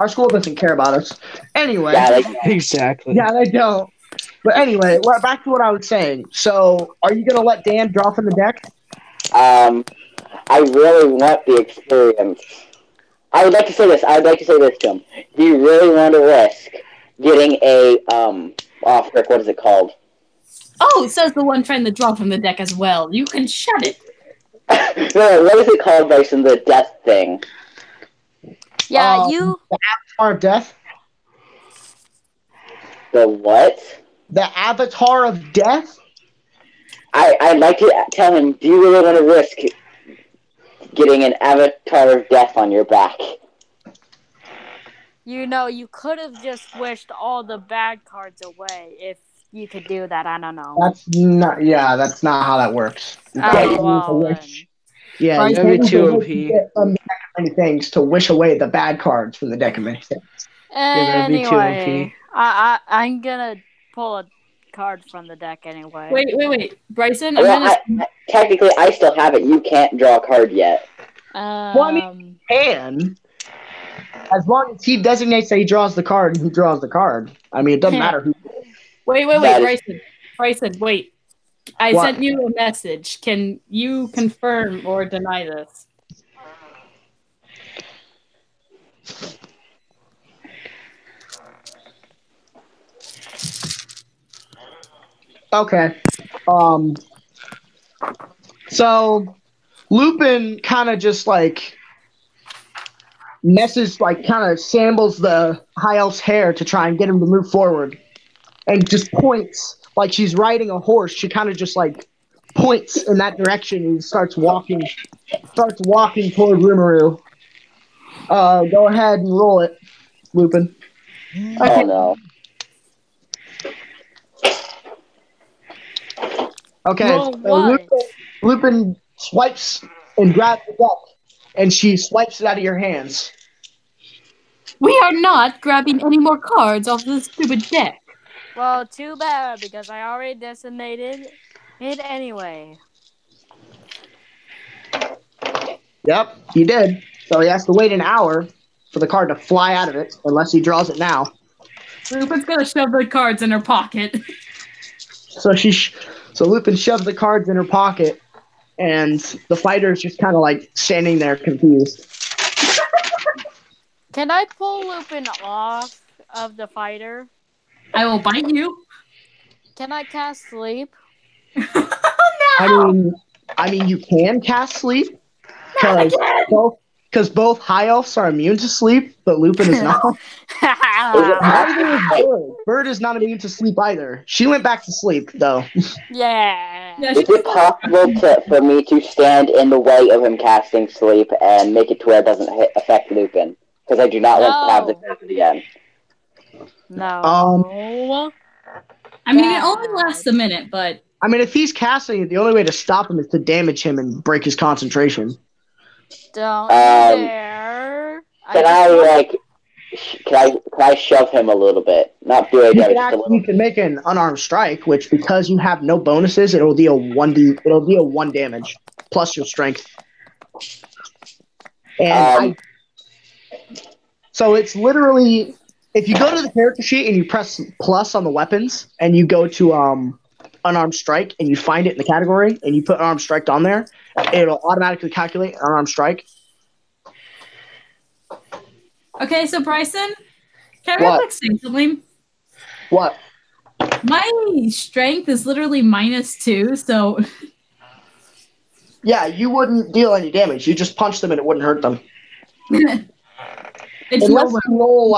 our school doesn't care about us. Anyway. Yeah, exactly. Yeah, they don't. But anyway, back to what I was saying. So, are you going to let Dan draw from the deck? I really want the experience. I would like to say this to him. Do you really want to risk getting a, frick, what is it called? Oh, says the one trying to draw from the deck as well. You can shut it. No, what is it called, Bryson? The death thing. Yeah, The Avatar of Death? The what? The Avatar of Death? I'd like to tell him, do you really want to risk getting an Avatar of Death on your back? You could have just wished all the bad cards away if you could do that. I don't know. That's not how that works. Yeah, that'd be too OP. Many things to wish away the bad cards from the deck of many things. Anyway, I'm gonna pull a card from the deck anyway. Wait, Bryson. Technically, I still have it. You can't draw a card yet. Well, I mean, you can. As long as he designates that he draws the card, he draws the card. I mean, it doesn't matter who. Wait, Bryson, wait. I sent you a message. Can you confirm or deny this? Okay. So Lupin kind of just kind of shambles the high elf's hair to try and get him to move forward, and just points like she's riding a horse. She kind of just points in that direction and starts walking toward Rimiru. Go ahead and roll it, Lupin. Oh no. Okay, Lupin swipes and grabs the deck, and she swipes it out of your hands. We are not grabbing any more cards off this stupid deck. Well, too bad, because I already designated it anyway. Yep, he did. So he has to wait an hour for the card to fly out of it, unless he draws it now. Lupin's gonna shove the cards in her pocket. So so Lupin shoves the cards in her pocket, and the fighter's just kind of like standing there confused. Can I pull Lupin off of the fighter? I will bite you. Can I cast sleep? No! I mean, you can cast sleep because both high elves are immune to sleep, but Lupin is not. Neither is Bird. Bird is not immune to sleep either. She went back to sleep though. Yeah. Yeah, Is it possible for me to stand in the way of him casting sleep and make it to where it doesn't affect Lupin? Because I do not want to have this happen again. No. I mean, it only lasts a minute, but... I mean, if he's casting it, the only way to stop him is to damage him and break his concentration. Don't dare. Can I shove him a little bit? Not do it, just a little. You can make an unarmed strike, which because you have no bonuses, it'll deal 1 damage plus your strength. And so it's literally, if you go to the character sheet and you press plus on the weapons and you go to unarmed strike and you find it in the category and you put unarmed strike on there, it'll automatically calculate unarmed strike. Okay, so Bryson, can I say something? What? My strength is literally -2, so... Yeah, you wouldn't deal any damage. You just punch them and it wouldn't hurt them. Unless you roll,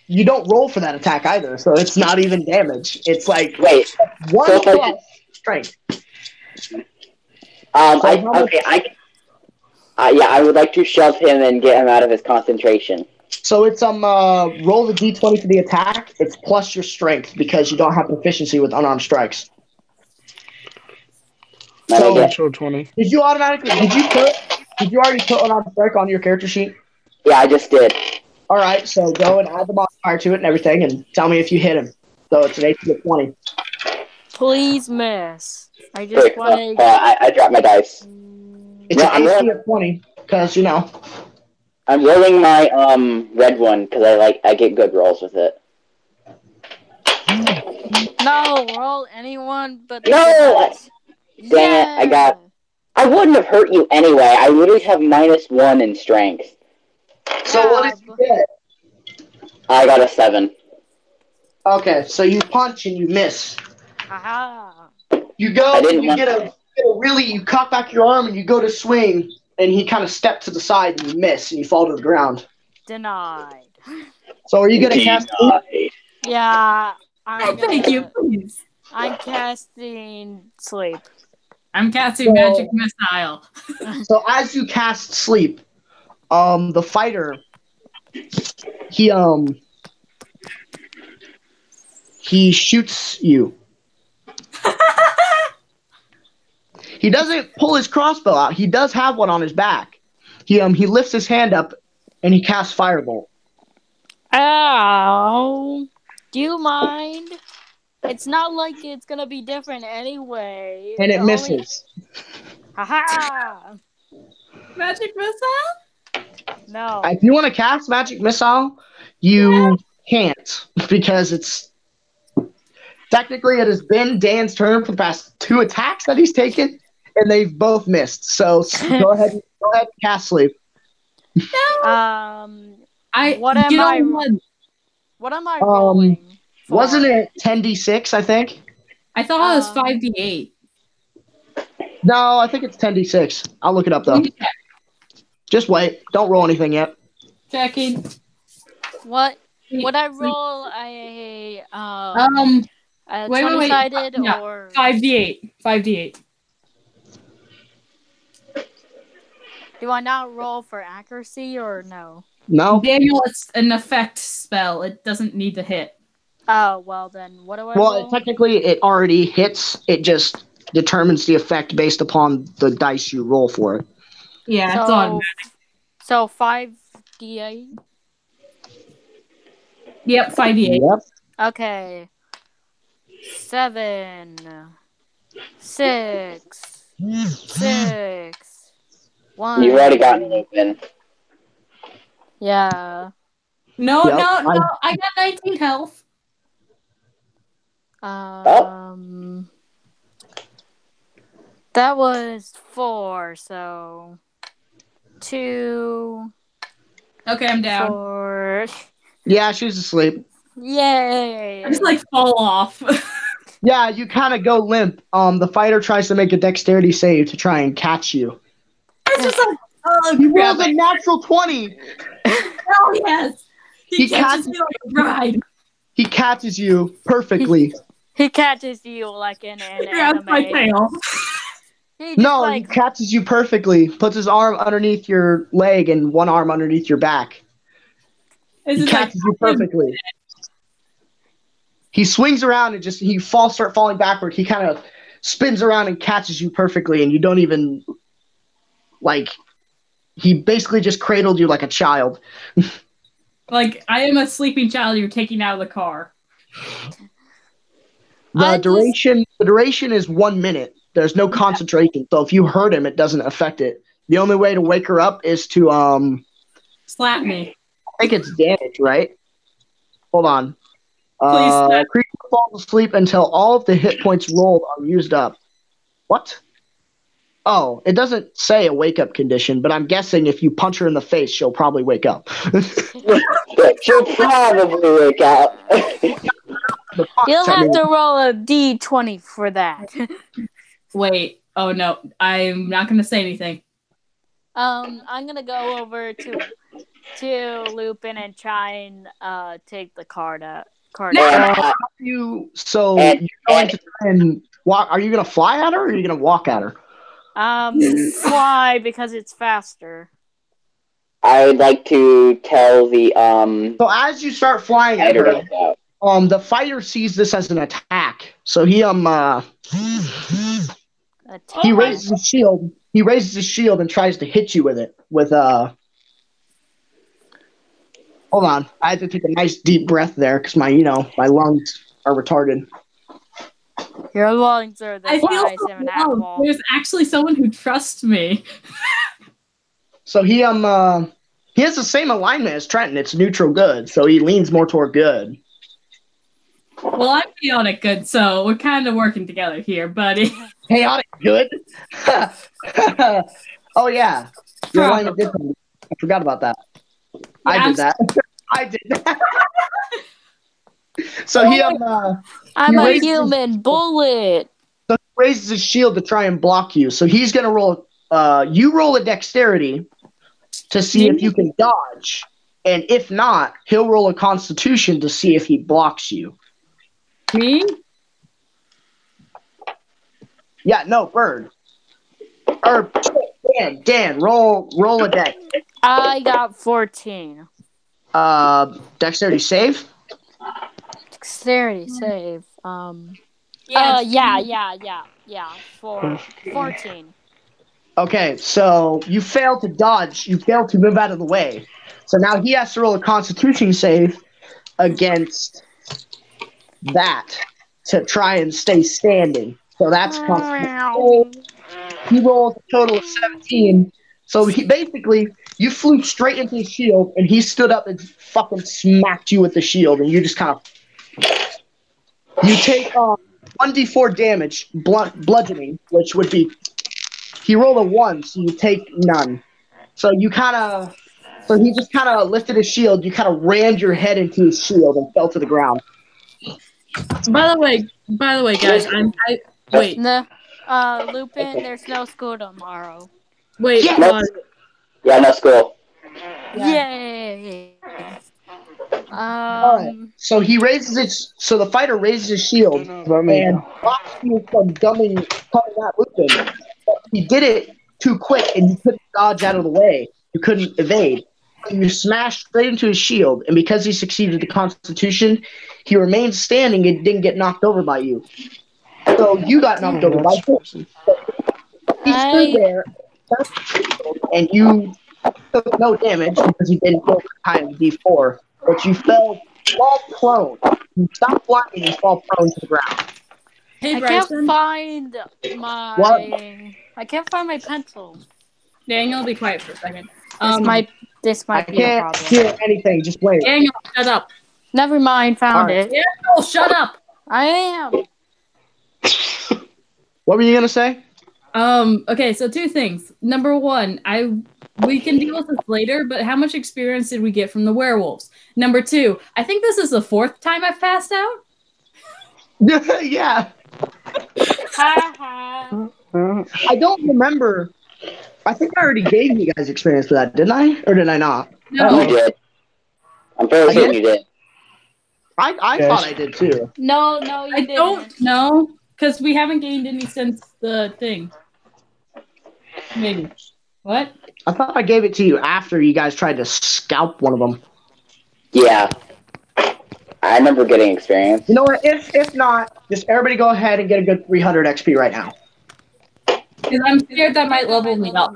you don't roll for that attack either, so it's not even damage. It's like, wait, 1 plus strength. I would like to shove him and get him out of his concentration. So it's roll the d20 for the attack. It's plus your strength because you don't have proficiency with unarmed strikes. So natural 20. Did you already put unarmed strike on your character sheet? Yeah, I just did. All right, so go and add the modifier to it and everything, and tell me if you hit him. So it's an AC of 20. Please miss. I just want to. I dropped my dice. It's an AC of 20 because I'm rolling my red one because I get good rolls with it. No, roll anyone but the Dang it, I wouldn't have hurt you anyway. I literally have -1 in strength. So what did you get? I got a 7. Okay, so you punch and you miss. Aha. You go and you cock back your arm and you go to swing, and he kind of stepped to the side and you miss and you fall to the ground. Denied. So are you going to cast sleep? Yeah. Thank you, please. I'm casting sleep. I'm casting magic missile. So as you cast sleep, the fighter, he shoots you. He doesn't pull his crossbow out. He does have one on his back. He lifts his hand up and he casts firebolt. Ow. Do you mind? It's not like it's gonna be different anyway. And it misses. Haha! Magic missile? No. If you want to cast magic missile, you can't because it's technically it has been Dan's turn for the past 2 attacks that he's taken, and they've both missed. So go ahead and cast sleep. What am I rolling? Wasn't it 10d6, I think? I thought it was 5d8. No, I think it's 10d6. I'll look it up, though. Just wait. Don't roll anything yet. Checking. What? Would I roll a 20-sided or 5d8? 5d8. Do I not roll for accuracy or no? No. Daniel, it's an effect spell. It doesn't need to hit. Oh, well then, what do I roll? Well, technically, it already hits. It just determines the effect based upon the dice you roll for it. Yeah, it's on. So 5d8? Yep, 5d8. Yep. Okay. 7, 6, 6, 1. You've already gotten Lupin. Yeah. No, I got 19 health. That was 4, so 2. Okay, I'm down. 4. Yeah, she's asleep. Yay! I just like fall off. Yeah, you kind of go limp. The fighter tries to make a dexterity save to try and catch you. It's just like, oh, he rolls a natural 20. Oh yes, he catches me like a bride. He catches you perfectly. He catches you like in an anime. My tail. He catches you perfectly. Puts his arm underneath your leg and one arm underneath your back. He catches you perfectly. He swings around and start falling backward. He kind of spins around and catches you perfectly, and you don't even he basically just cradled you like a child. Like I am a sleeping child you're taking out of the car. The duration is 1 minute. There's no concentration, so if you hurt him, it doesn't affect it. The only way to wake her up is to slap me. I think it's damage, right? Hold on. Please creature falls asleep until all of the hit points rolled are used up. What? Oh, it doesn't say a wake-up condition, but I'm guessing if you punch her in the face, she'll probably wake up. She'll probably wake up. You'll have to roll a d20 for that. Wait. Oh, no. I'm not going to say anything. I'm going to go over to Lupin and try and take the card out. You're going to try and walk. Are you going to fly at her or are you going to walk at her? Fly because it's faster. I'd like to tell the So as you start flying at her, the fighter sees this as an attack. So he raises his shield. He raises his shield and tries to hit you with it. Hold on, I had to take a nice deep breath there because my lungs are retarded. Your lungs are the size of an apple. There's actually someone who trusts me. So he has the same alignment as Trent. It's neutral good, so he leans more toward good. Well, I'm chaotic good, so we're kind of working together here, buddy. Chaotic good? Oh yeah, your alignment did something. I forgot about that. Yeah, I did that. So I'm a human bullet. So he raises his shield to try and block you. So he's gonna roll. You roll a dexterity to see if you can dodge, and if not, he'll roll a Constitution to see if he blocks you. Me? Yeah, no, Bird. Or Dan, roll a dex. I got 14. Dexterity save? Dexterity save. Yeah. 14. Okay, so you failed to dodge. You failed to move out of the way. So now he has to roll a Constitution save against that to try and stay standing. So that's Constitution. He rolled a total of 17. So you flew straight into his shield, and he stood up and fucking smacked you with the shield, and you just kind of... You take 1d4 damage, bludgeoning, which would be... He rolled a 1, so you take none. So he just kind of lifted his shield, you kind of rammed your head into his shield and fell to the ground. By the way, guys, wait. No, Lupin, there's no school tomorrow. Wait. Yeah, no school. Yay! Alright, so the fighter raises his shield and blocks you from coming at Lupin. But he did it too quick and you couldn't dodge out of the way. You couldn't evade. You smashed straight into his shield, and because he succeeded the Constitution, he remained standing and didn't get knocked over by you. So you got knocked over by him. He stood there, and you took no damage because you didn't roll high on D4, but you fell fall prone. You stop flying and fall prone to the ground. Hey, I Bryson. can't find my pencil. Daniel, be quiet for a second. This might be a can't problem. hear anything. Just wait. Daniel, shut up. Never mind. Found it. Daniel, shut up. I am. What were you gonna say? Okay, so two things. Number one, we can deal with this later, but how much experience did we get from the werewolves? Number two, I think this is the 4th time I've passed out. Yeah. I don't remember. I think I already gave you guys experience for that, didn't I? Or did I not? No. You did. I'm fairly certain you did. I thought I did too. No, you didn't. I don't know, because we haven't gained any since the thing. Maybe. What? I thought I gave it to you after you guys tried to scalp one of them. Yeah. I remember getting experience. You know what? If not, just everybody go ahead and get a good 300 XP right now. Because I'm scared that might level me up.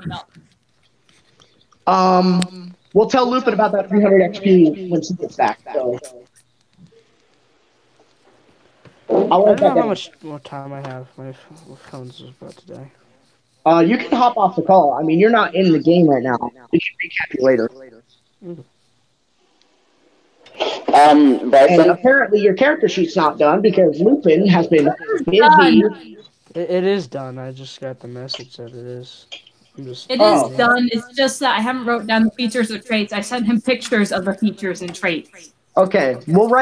We'll tell Lupin about that 300 XP when she gets back. So. I don't know how much more time I have. My phone's about to die. You can hop off the call. I mean, you're not in the game right now. We can recap you later. Bryson? And apparently your character sheet's not done because Lupin has been busy. It is done. I just got the message that it is. It is done. It's just that I haven't wrote down the features or traits. I sent him pictures of the features and traits. Okay, we'll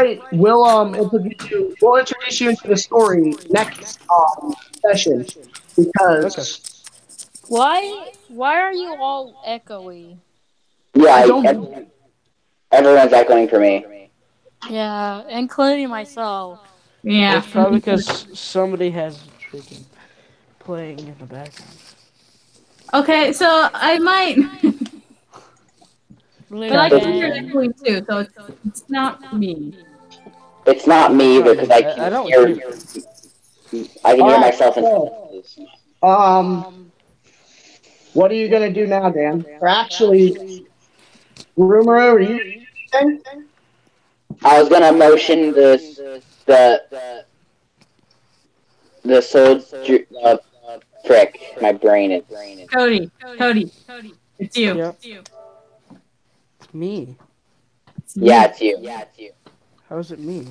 introduce you into the story next session because Why are you all echoey? Yeah, everyone's echoing for me. Yeah, including myself. Yeah. It's probably because somebody has freaking playing in the background. Okay, so I might. But I can hear it echoing too, so it's not me. It's not me either because I can hear myself in what are you gonna do now, Dan? Or actually, Rimiru, are you anything? I was gonna motion the soul frick. My brain is. Cody, it's you. Yep. It's me. Yeah, it's you. How is it me?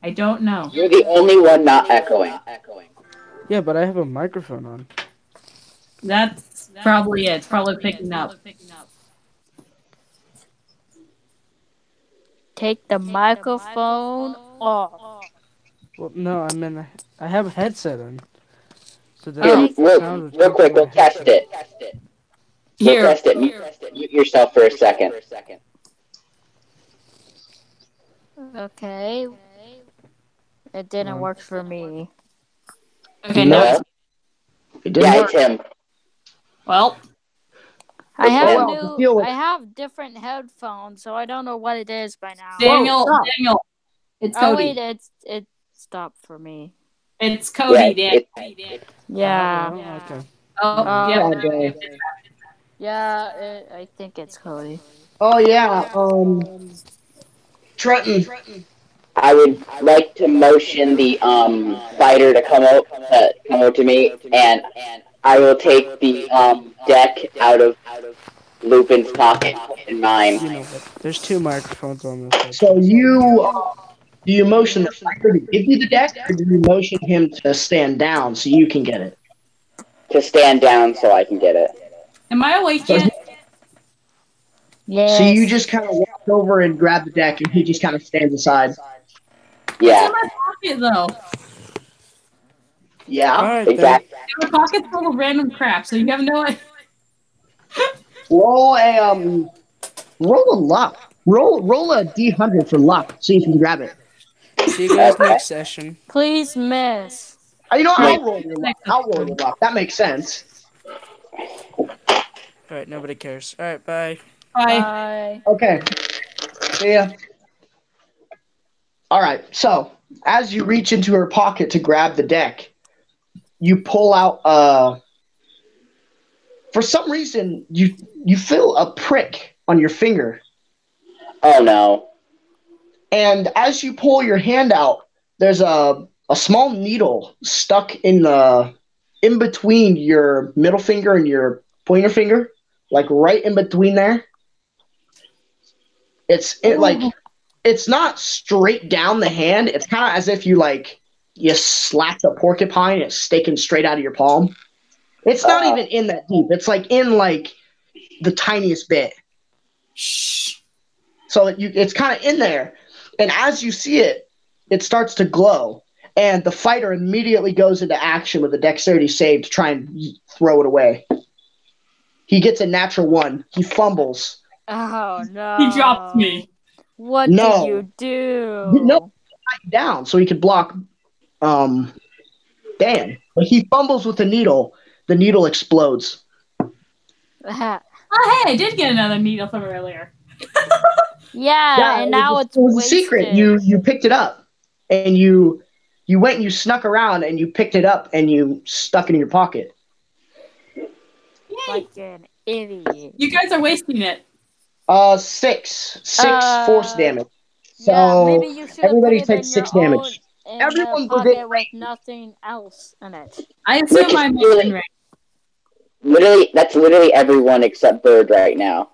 I don't know. You're the only one not echoing. Yeah, but I have a microphone on. That's probably it. It's probably picking up. Take the microphone off. Well, no, I have a headset on. So Real quick, we'll test it. We'll test it. Mute yourself for a second. Okay. It didn't work for me. Okay, no. It's him. Well, I have different headphones, so I don't know what it is by now. Daniel, it's Cody. Oh wait, it stopped for me. It's Cody, Dan. Yeah. Okay. Yeah, I think it's Cody. Oh yeah, Trent. I would like to motion the fighter to come out to me, and I will take the deck out of Lupin's pocket in mine. You know what? There's 2 microphones on this. So do you motion the fighter to give you the deck, or do you motion him to stand down so you can get it? To stand down so I can get it. Am I awake yet? Yes. So you just kind of walk over and grab the deck, and he just kind of stands aside. Yeah. It's in my pocket, though. Yeah. Right, exactly. My pocket's full of random crap, so you have no idea. Roll a luck. Roll a D100 for luck, so you can grab it. See you guys next session. Please miss. You know, I'll roll your luck. That makes sense. Alright, nobody cares. Alright, bye. Bye. Okay. See ya. Alright, so as you reach into her pocket to grab the deck, you pull out for some reason you feel a prick on your finger. Oh no. And as you pull your hand out, there's a small needle stuck in between your middle finger and your pointer finger, like right in between there. It's not straight down the hand. It's kind of as if you slapped a porcupine. It's sticking straight out of your palm. It's not even in that deep. It's in the tiniest bit. So it's kind of in there. And as you see it, it starts to glow. And the fighter immediately goes into action with a dexterity save to try and throw it away. He gets a natural 1. He fumbles. Oh, no. He dropped me. What did you do? No, down so he could block Dan. But he fumbles with the needle. The needle explodes. Oh, hey, I did get another needle from earlier. Yeah, and now it was a secret. You picked it up, and you went and you snuck around, and you picked it up, and you stuck it in your pocket. Yay. Like an idiot. You guys are wasting it. 6 force damage. So yeah, maybe you should everybody put it takes 6 damage. Everyone pocket with nothing else in it. I assume I'm in range. That's literally everyone except Bird right now.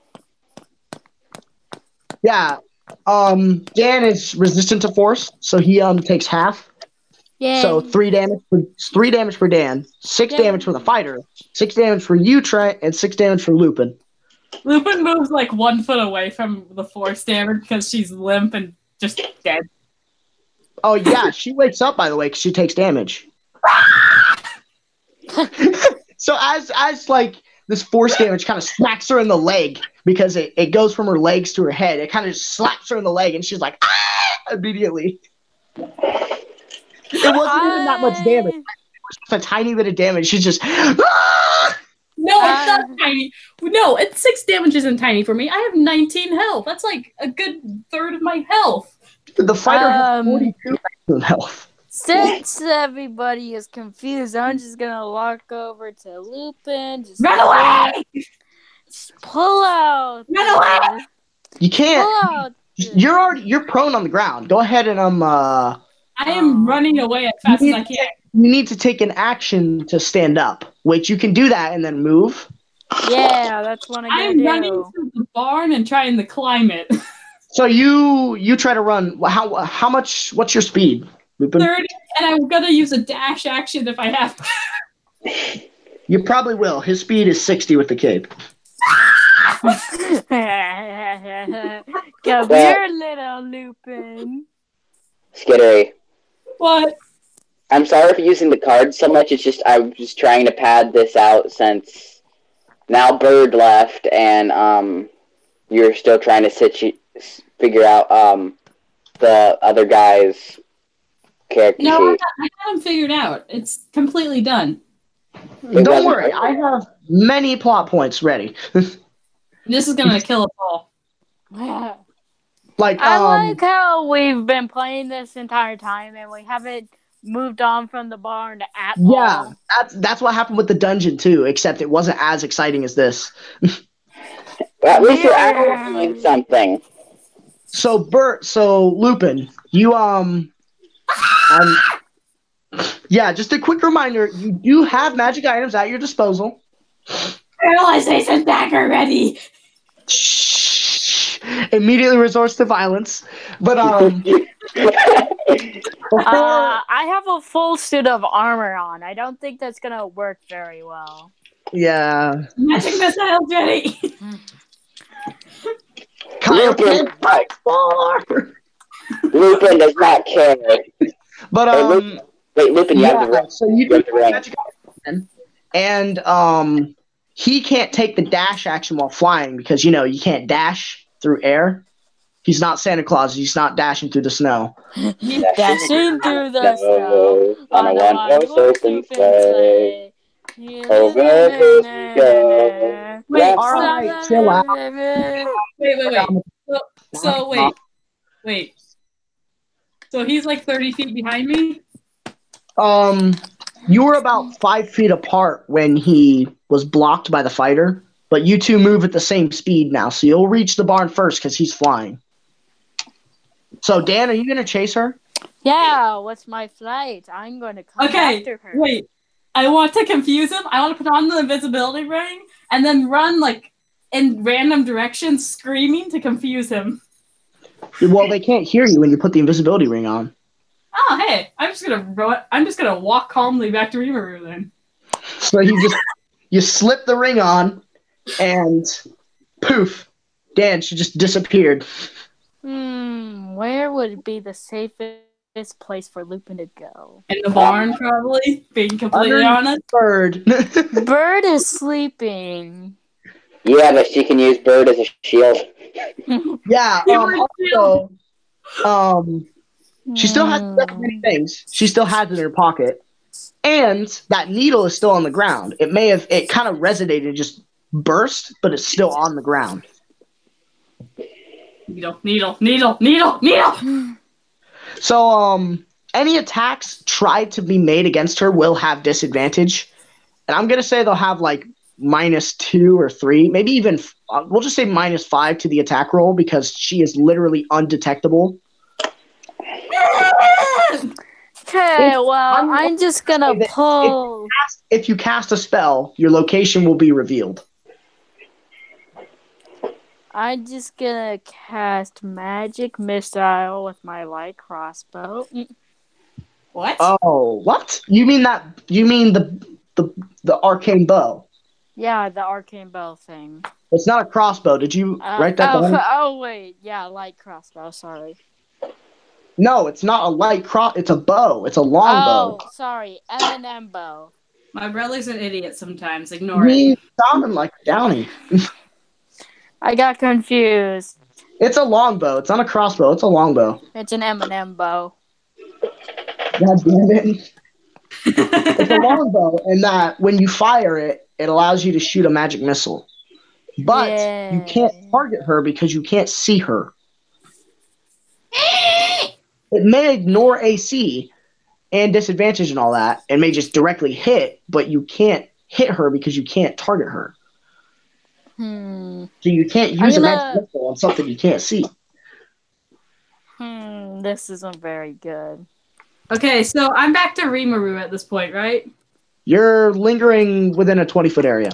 Yeah. Dan is resistant to force, so he takes half. Yeah. So 3 damage for Dan, 6 damage for the fighter, 6 damage for you, Trent, and 6 damage for Lupin. Lupin moves 1 foot away from the force damage because she's limp and just dead. Oh yeah, she wakes up, by the way, because she takes damage. So as this force damage kind of smacks her in the leg, because it goes from her legs to her head. It kind of just slaps her in the leg, and she's like, ah! Immediately. It wasn't even that much damage. It was just a tiny bit of damage. She's just, ah! No, it's not tiny. No, 6 damage isn't tiny for me. I have 19 health. That's a good third of my health. The fighter has 42 health. Since everybody is confused, I'm just gonna walk over to Lupin. Just run away! Just pull out. Run away! You can't. Pull out. You're prone on the ground. Go ahead and I am running away as fast as I can. You need to take an action to stand up, which you can do that and then move. Yeah, that's what I'm running to the barn and trying to climb it. So you try to run. How much? What's your speed, Lupin? 30, and I'm gonna use a dash action if I have to. You probably will. His speed is 60 with the cape. Come here, little Lupin. Skittery. What? I'm sorry for using the cards so much. It's just I'm just trying to pad this out since now Bird left and you're still trying to figure out the other guy's character sheet. No, I got him figured out. It's completely done. Don't worry, I have many plot points ready. This is gonna kill us all. I like how we've been playing this entire time and we haven't moved on from the barn at all. Yeah, that's what happened with the dungeon too, except it wasn't as exciting as this. Well, at least you're actually doing something. So Lupin, you yeah, just a quick reminder, you do have magic items at your disposal. Paralyzation dagger ready. Immediately resorts to violence. But I have a full suit of armor on. I don't think that's gonna work very well. Yeah. Magic missiles ready. Lupin does not care. But wait, Lupin, you have the ring. So you do have magic item, and he can't take the dash action while flying because you can't dash through air. He's not Santa Claus. He's not dashing through the snow. He's dashing through the snow on a one-horse open sleigh. Over the snow. Wait, all right, chill out. Wait. Wait. So he's like 30 feet behind me? You were about 5 feet apart when he was blocked by the fighter, but you two move at the same speed now, so you'll reach the barn first because he's flying. So, Dan, are you gonna chase her? Yeah, what's my flight? I'm going to come after her. Wait. I want to confuse him. I want to put on the invisibility ring and then run like in random directions, screaming to confuse him. Well, they can't hear you when you put the invisibility ring on. Oh, hey! I'm just gonna walk calmly back to Rimiru then. So you slip the ring on, and poof, Dan, she just disappeared. Where would be the safest place for Lupin to go? In the barn, probably. Being completely honest. Bird. Bird is sleeping. Yeah, but she can use Bird as a shield. Yeah. She still has many things. She still has it in her pocket, and that needle is still on the ground. It kind of resonated and just burst, but it's still on the ground. Needle. So, any attacks tried to be made against her will have disadvantage, and I'm gonna say they'll have like -2 or 3, maybe even we'll just say -5 to the attack roll because she is literally undetectable. Okay, well, I'm just gonna pull. If you cast a spell, your location will be revealed. I'm just gonna cast Magic Missile with my light crossbow. What? Oh, what? You mean the arcane bow? Yeah, the arcane bow thing. It's not a crossbow. Did you write that down? Oh, wait. Yeah, light crossbow. Sorry. No, it's not a light it's a bow. It's a long bow. Oh, sorry. M&M bow. My brother's an idiot sometimes. Ignore He it. sounded like Downey. I got confused. It's a long bow. It's not a crossbow. It's a long bow. It's an M&M bow. God damn it. It's a long bow, and that when you fire it, it allows you to shoot a magic missile. But you can't target her because you can't see her. It may ignore AC and disadvantage and all that, and may just directly hit, but you can't hit her because you can't target her. So you can't use a magic missile on something you can't see. This isn't very good. Okay, so I'm back to Rimuru at this point, right? You're lingering within a 20-foot area.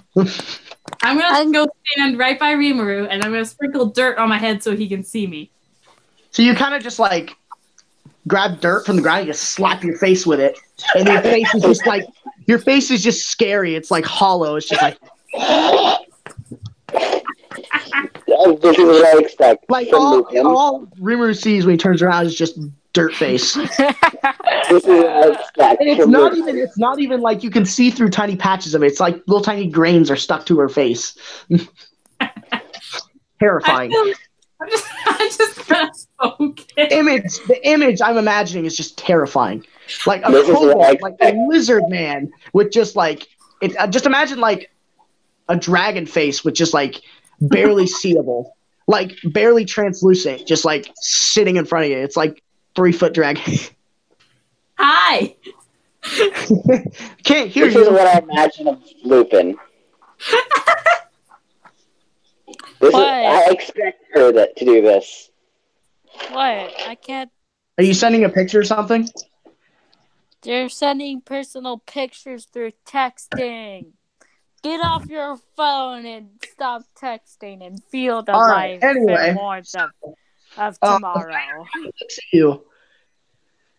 I'm going to go stand right by Rimuru, and I'm going to sprinkle dirt on my head so he can see me. So you kind of just, like, grab dirt from the ground, you just slap your face with it, and your face is just, like, your face is just scary. It's, like, hollow. It's just, like... This is what I expect. Like, all Rimuru sees when he turns around is just dirt face. This is what I expect. And it's not even like you can see through tiny patches of it. It's like little tiny grains are stuck to her face. Terrifying. I'm just gonna okay. The image I'm imagining is just terrifying. Like a kobold, like a lizard man with just like just imagine like a dragon face with just like barely seeable, like barely translucent, just like sitting in front of you. It's like 3-foot dragon. Hi. Can't hear you. This is what I imagine of Lupin. I expect her to do this. What? I can't. Are you sending a picture or something? They're sending personal pictures through texting. Get off your phone and stop texting and feel the life and warmth of tomorrow.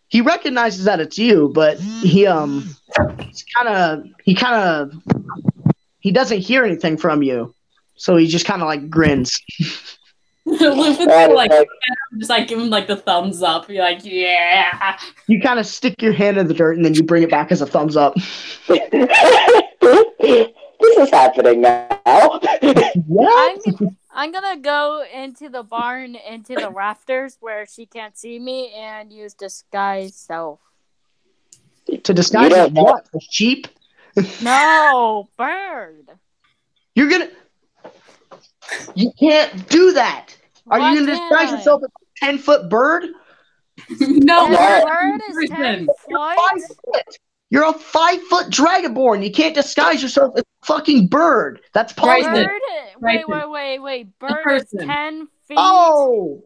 He recognizes that it's you, but he doesn't hear anything from you, so he just kind of like grins. Lupin's like just like give him like the thumbs up. You're like, yeah. You kind of stick your hand in the dirt and then you bring it back as a thumbs up. This is happening now. I'm gonna go into the barn, into the rafters where she can't see me, and use disguise self. To disguise as what? A sheep? No, bird. You can't do that. Are you gonna disguise yourself as a 10-foot bird? No, bird is 10 foot. You're a 5-foot dragonborn. You can't disguise yourself as a fucking bird. That's poison. Wait. Bird is 10 feet. Oh.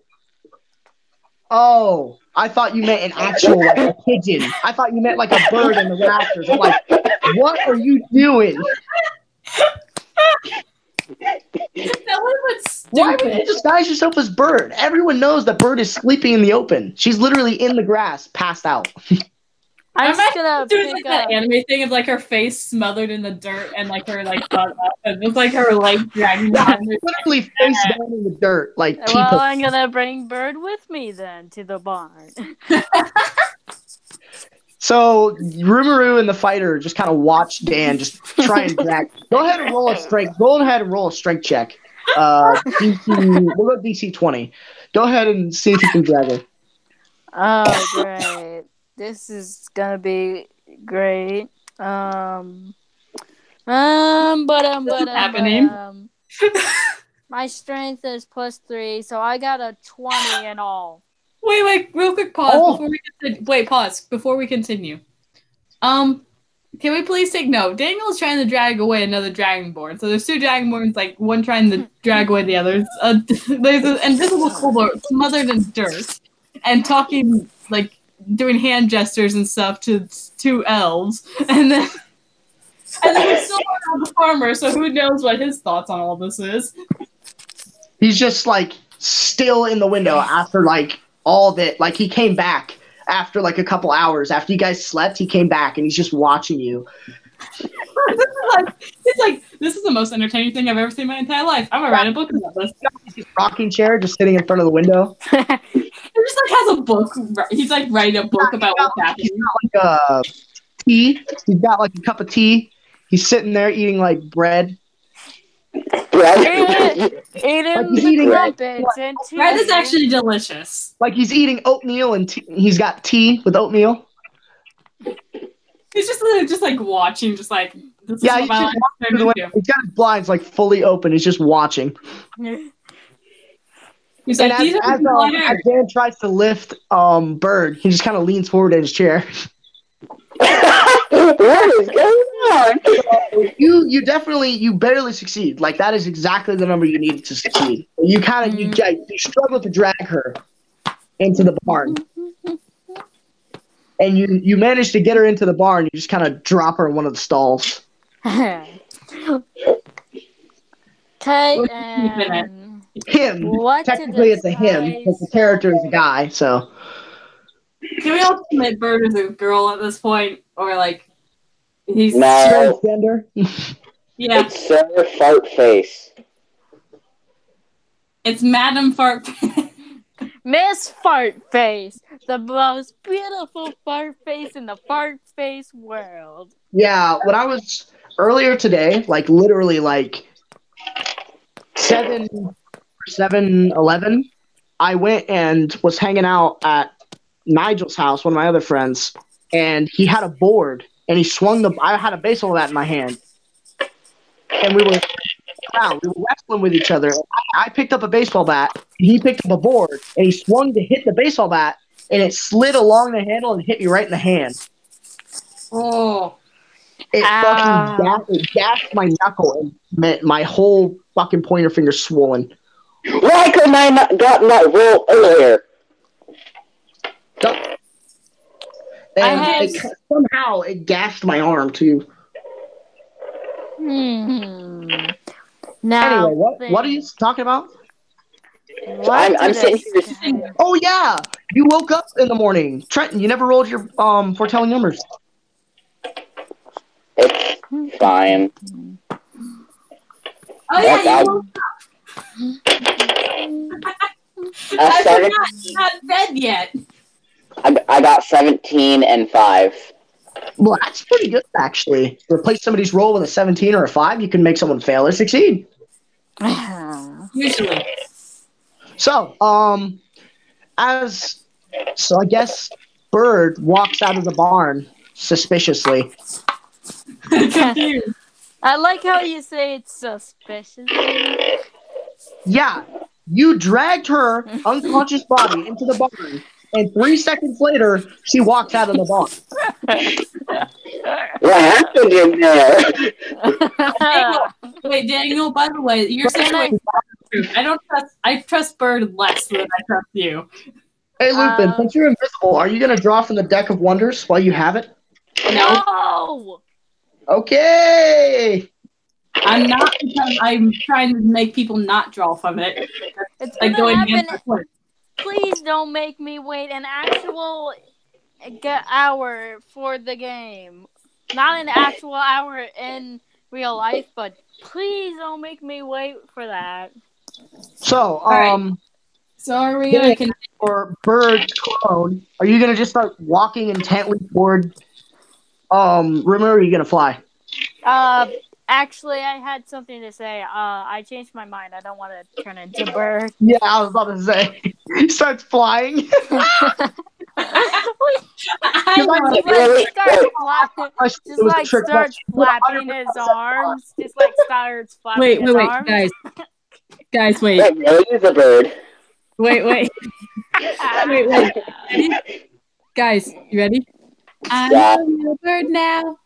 Oh, I thought you meant an actual like a pigeon. I thought you meant like a bird in the rafters. I'm like, what are you doing? Why would you disguise yourself as Bird? Everyone knows that Bird is sleeping in the open. She's literally in the grass, passed out. I'm just gonna doing pick like that anime thing of like her face smothered in the dirt and like her like butt up and it's like her leg dragging behind her. Literally face down in the dirt, like Well, I'm gonna bring Bird with me then to the barn. So Rimiru and the fighter just kind of watch Dan just try and drag. Go ahead and roll a strength. Go ahead and roll a strength check. DC, we'll go DC 20. Go ahead and see if you can drag her. Oh, great! This is gonna be great. Happening. My strength is +3, so I got a 20 in all. Wait, real quick pause before we continue. Wait, pause before we continue. Can we please take note? Daniel's trying to drag away another Dragonborn. So there's two Dragonborns, like one trying to drag away the others. There's an invisible Kobold smothered in dirt and talking, like doing hand gestures and stuff to two elves, and then we still don't have the farmer. So who knows what his thoughts on all this is? He's just like still in the window after like all that. Like he came back after like a couple hours after you guys slept. He came back and he's just watching you. It's like this is the most entertaining thing I've ever seen in my entire life. I'm gonna write a book about this. His rocking chair just sitting in front of the window. He just like has a book. He's like writing a book about what's happening. He's got like tea. He's got like a cup of tea. He's sitting there eating like bread. Eating crumpets and tea. Bread is actually delicious. Like he's eating oatmeal and tea. He's got tea with oatmeal. He's just like watching, just like this is Yeah, what he's, my life turned into. he's got his blinds like fully open. He's just watching. He's and like, as Dan tries to lift Bird, he just kind of leans forward in his chair. What is going on? You barely succeed. Like that is exactly the number you needed to succeed. You kind of you struggle to drag her into the barn, and you manage to get her into the barn. You just kind of drop her in one of the stalls. Okay. Him. Technically, it's a him because the character is a guy. So. Can we all admit Bird is a girl at this point, or like he's transgender? Yeah. It's Sir Fartface. It's Madam Fartface. Miss Fartface, the most beautiful Fartface in the Fartface world. Yeah, when I was earlier today, like literally like 7:11, I went and was hanging out at Nigel's house, one of my other friends, and he had a board and he swung I had a baseball bat in my hand and we were wrestling with each other. I picked up a baseball bat and he picked up a board and he swung to hit the baseball bat and it slid along the handle and hit me right in the hand. Oh, it fucking gashed my knuckle and my whole fucking pointer finger swollen. Why couldn't I not gotten that roll earlier? And somehow it gashed my arm too. Now, anyway, what are you talking about? I'm sitting here. Oh yeah, you woke up in the morning, Trenton. You never rolled your foretelling numbers. It's fine. Oh yeah, you woke up. I forgot you're not in bed yet. I got 17 and 5. Well, that's pretty good, actually. Replace somebody's roll with a 17 or a 5, you can make someone fail or succeed. Usually. So, I guess Bird walks out of the barn suspiciously. Confused. I like how you say it's suspicious. Yeah, you dragged her unconscious body into the barn. And 3 seconds later, she walks out of the barn. What happened in there? Wait, Daniel, by the way, your situation is true. I trust Bird less than I trust you. Hey, Lupin, since you're invisible, are you going to draw from the deck of wonders while you have it? No! Okay! I'm not, because I'm trying to make people not draw from it. It's like gonna going happen. against the point. Please don't make me wait an actual hour for the game. Not an actual hour in real life, but please don't make me wait for that. So, right. So are we gonna or bird clone? Are you gonna just start walking intently toward Rimiru, or are you gonna fly? Actually, I had something to say. I changed my mind. I don't want to turn into bird. Yeah, I was about to say. He starts flying. Starts flapping his arms. Just like starts flapping his arms. Guys, wait. Really is a bird. Wait. wait. Ready? Guys, you ready? I'm a little bird now.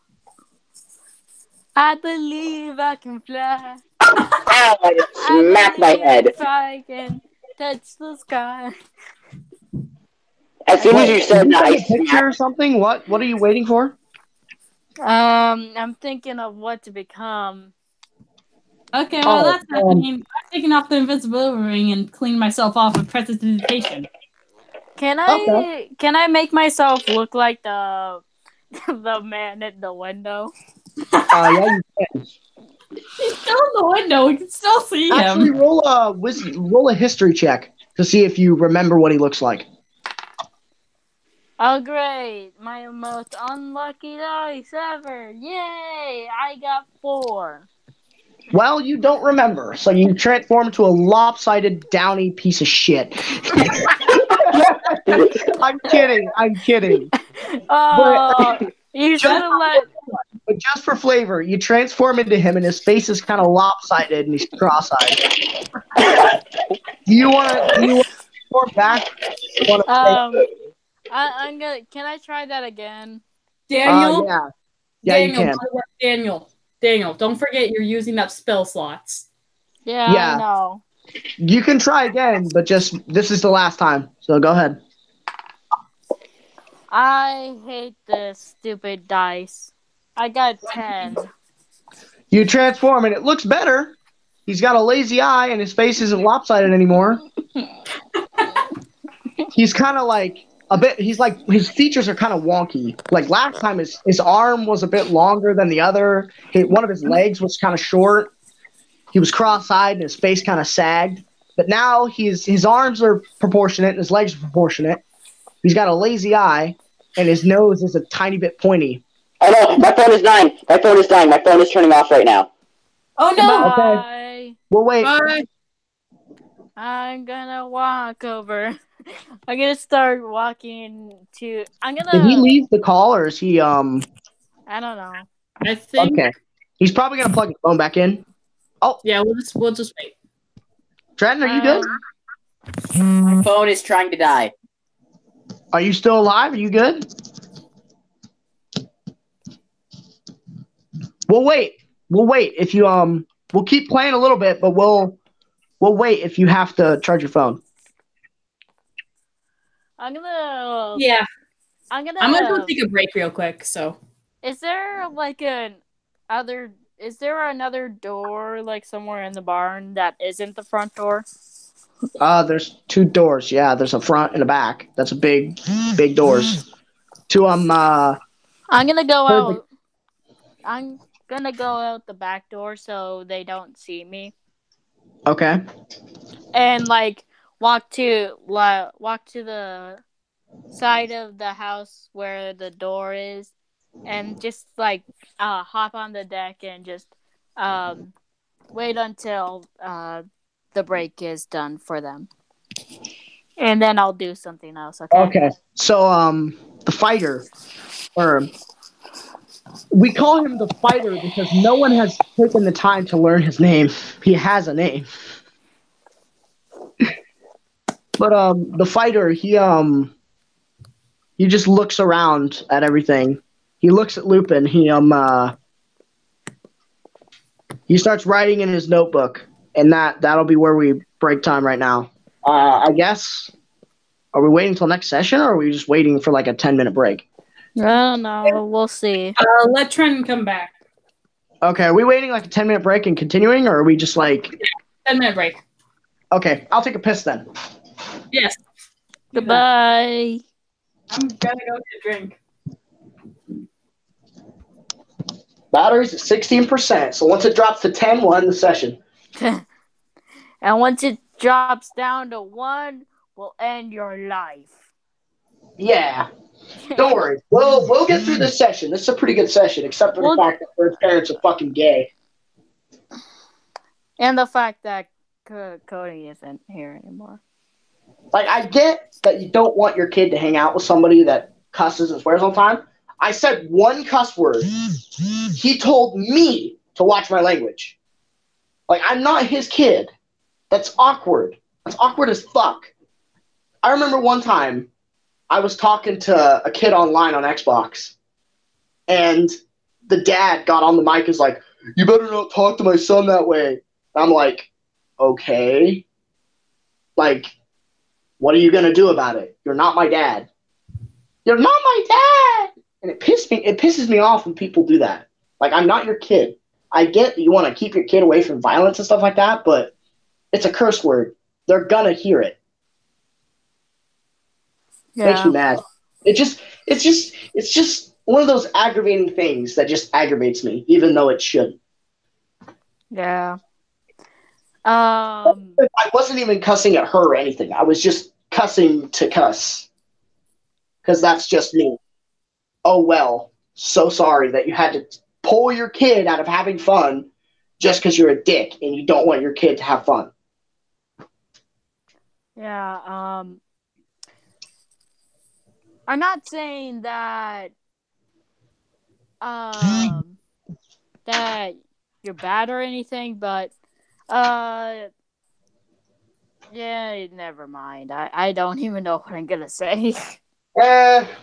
I believe I can fly. Ow, I just smacked my head. If I can touch the sky. As soon as you said that, I picture or something. What are you waiting for? I'm thinking of what to become. Okay, well that's happening. I'm taking off the invisibility ring and clean myself off with prestidigitation. Can I make myself look like the man at the window? Yeah, you can. He's still in the window. We can still see him. Actually, roll a history check to see if you remember what he looks like. Oh, great. My most unlucky dice ever. Yay! I got 4. Well, you don't remember, so you transform into a lopsided, downy piece of shit. I'm kidding. Oh, you should have let... But just for flavor, you transform into him, and his face is kind of lopsided, and he's cross-eyed. Do you want to transform back? I'm gonna. Can I try that again? Daniel? Yeah, Daniel, you can. Daniel, don't forget you're using up spell slots. Yeah, I know. You can try again, but this is the last time, so go ahead. I hate this stupid dice. I got 10. You transform, and it looks better. He's got a lazy eye, and his face isn't lopsided anymore. He's kind of like his features are kind of wonky. Like last time, his arm was a bit longer than the other. One of his legs was kind of short. He was cross-eyed, and his face kind of sagged. But now his arms are proportionate, and his legs are proportionate. He's got a lazy eye, and his nose is a tiny bit pointy. Oh no, my phone is dying. My phone is turning off right now. Oh no! Okay. We'll wait. Bye. I'm gonna walk over. I'm gonna start walking to. Did he leave the call, or is he? I don't know. I think. Okay. He's probably gonna plug his phone back in. Oh. Yeah, we'll just wait. Trent, are you good? My phone is trying to die. Are you still alive? Are you good? We'll wait. If you we'll keep playing a little bit, but we'll wait if you have to charge your phone. I'm gonna go take a break real quick. So, is there another door like somewhere in the barn that isn't the front door? There's 2 doors. Yeah, there's a front and a back. That's a big doors. I'm gonna go out. I'm gonna go out the back door so they don't see me. Okay. And walk to the side of the house where the door is, and just hop on the deck and just wait until the break is done for them, and then I'll do something else. Okay. So the fighter, or we call him the fighter because no one has taken the time to learn his name. He has a name. But the fighter, he just looks around at everything. He looks at Lupin. He starts writing in his notebook, and that'll be where we break time right now. I guess. Are we waiting until next session, or are we just waiting for like a 10-minute break? I don't know. We'll see. Let Trent come back. Okay, are we waiting like a 10-minute break and continuing, or are we just like... 10-minute break. Okay, I'll take a piss then. Yes. Goodbye. I'm gonna go get a drink. Battery's at 16%, so once it drops to 10, we'll end the session. And once it drops down to 1, we'll end your life. Yeah. Don't worry. We'll get through this session. This is a pretty good session, except for the fact that her parents are fucking gay. And the fact that Cody isn't here anymore. Like, I get that you don't want your kid to hang out with somebody that cusses and swears all the time. I said one cuss word. He told me to watch my language. Like, I'm not his kid. That's awkward. That's awkward as fuck. I remember one time I was talking to a kid online on Xbox, and the dad got on the mic and was like, "You better not talk to my son that way." And I'm like, okay. Like, what are you going to do about it? You're not my dad. You're not my dad! And it pisses me off when people do that. Like, I'm not your kid. I get that you want to keep your kid away from violence and stuff like that, but it's a curse word. They're gonna hear it. Yeah. Makes me mad. It's just one of those aggravating things that just aggravates me, even though it shouldn't. Yeah. I wasn't even cussing at her or anything. I was just cussing to cuss. Because that's just me. Oh well. So sorry that you had to pull your kid out of having fun just because you're a dick and you don't want your kid to have fun. Yeah, I'm not saying that that you're bad or anything, but yeah, never mind. I don't even know what I'm gonna say.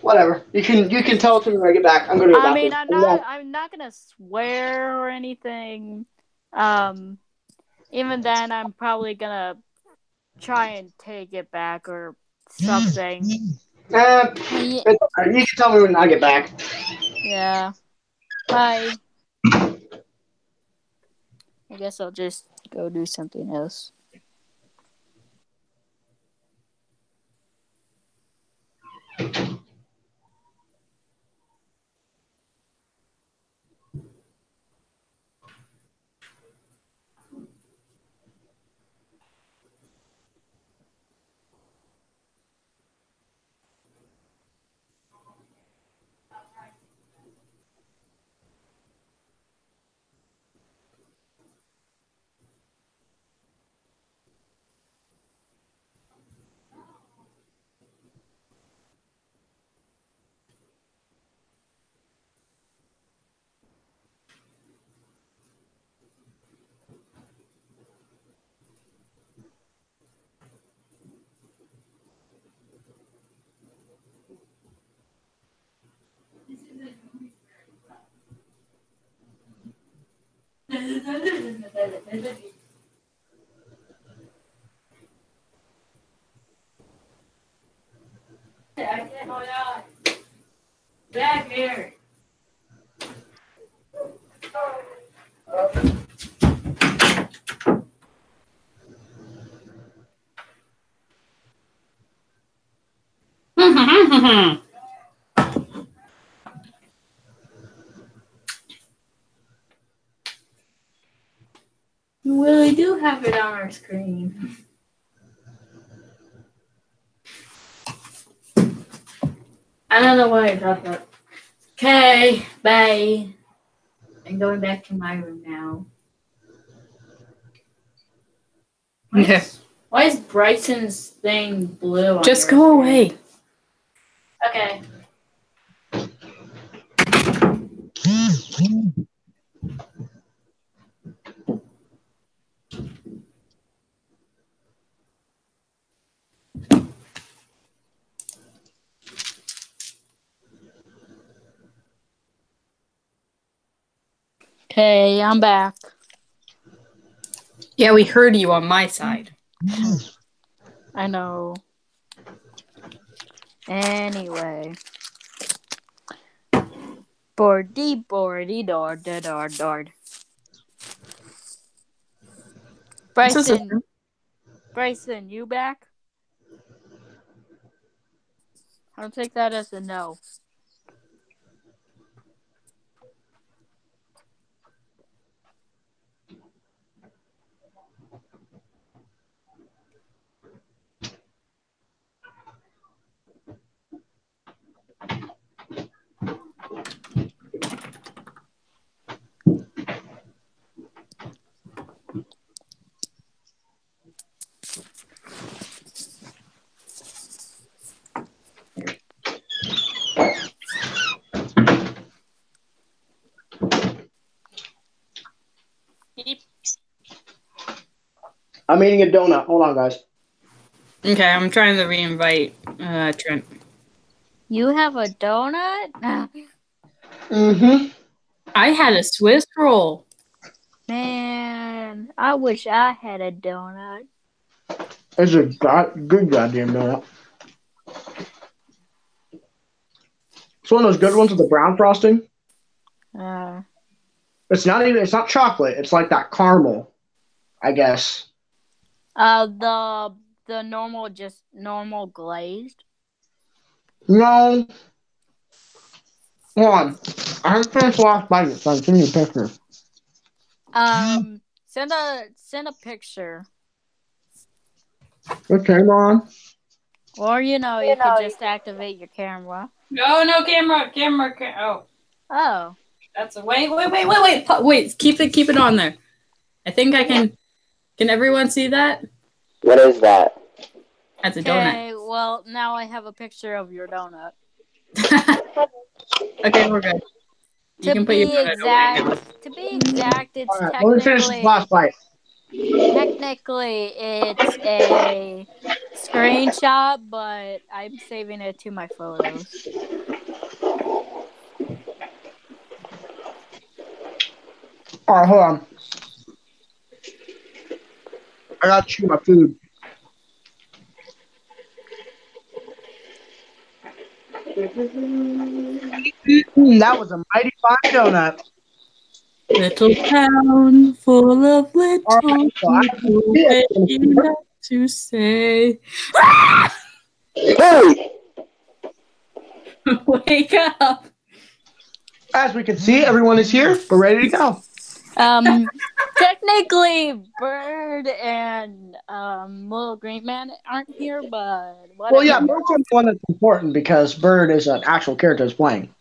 Whatever. You can tell it to me when I get back. I'm gonna go back. I mean, I'm not gonna swear or anything. Even then, I'm probably gonna try and take it back or something. You can tell me when I get back. Yeah. Bye. I guess I'll just go do something else. Back here. We really do have it on our screen. I don't know why I thought that. Okay, bye. I'm going back to my room now. Why is Bryson's thing blue? Just go away. Okay. Okay, I'm back. Yeah, we heard you on my side. I know. Anyway. Boardy, door. Bryson, you back? I'll take that as a no. I'm eating a donut. Hold on, guys. Okay, I'm trying to re-invite Trent. You have a donut? Mm-hmm. I had a Swiss roll. Man, I wish I had a donut. It's a good goddamn donut. It's one of those good ones with the brown frosting. It's not chocolate. It's like that caramel, I guess. The normal glazed. No. Hold on. I haven't finished the last bite yet, so I'm sending you a picture. Send a picture. Okay, Mom. Or you can just activate your camera. No camera. Oh. That's a wait. Keep it on there. I think I can. Can everyone see that? What is that? That's a donut. Okay, well now I have a picture of your donut. Okay, we're good. You can put your donut away. To be exact, it's All right, let me finish this last bite. Technically, it's a screenshot, but I'm saving it to my photos. All right, hold on. I gotta chew my food. That was a mighty fine donut. Little town full of little people waiting up to say. Hey! Wake up! As we can see, everyone is here. We're ready to go. Technically, Bird and Little Green Man aren't here, but whatever. Well, yeah, Bird's the one that's important because Bird is an actual character that's playing.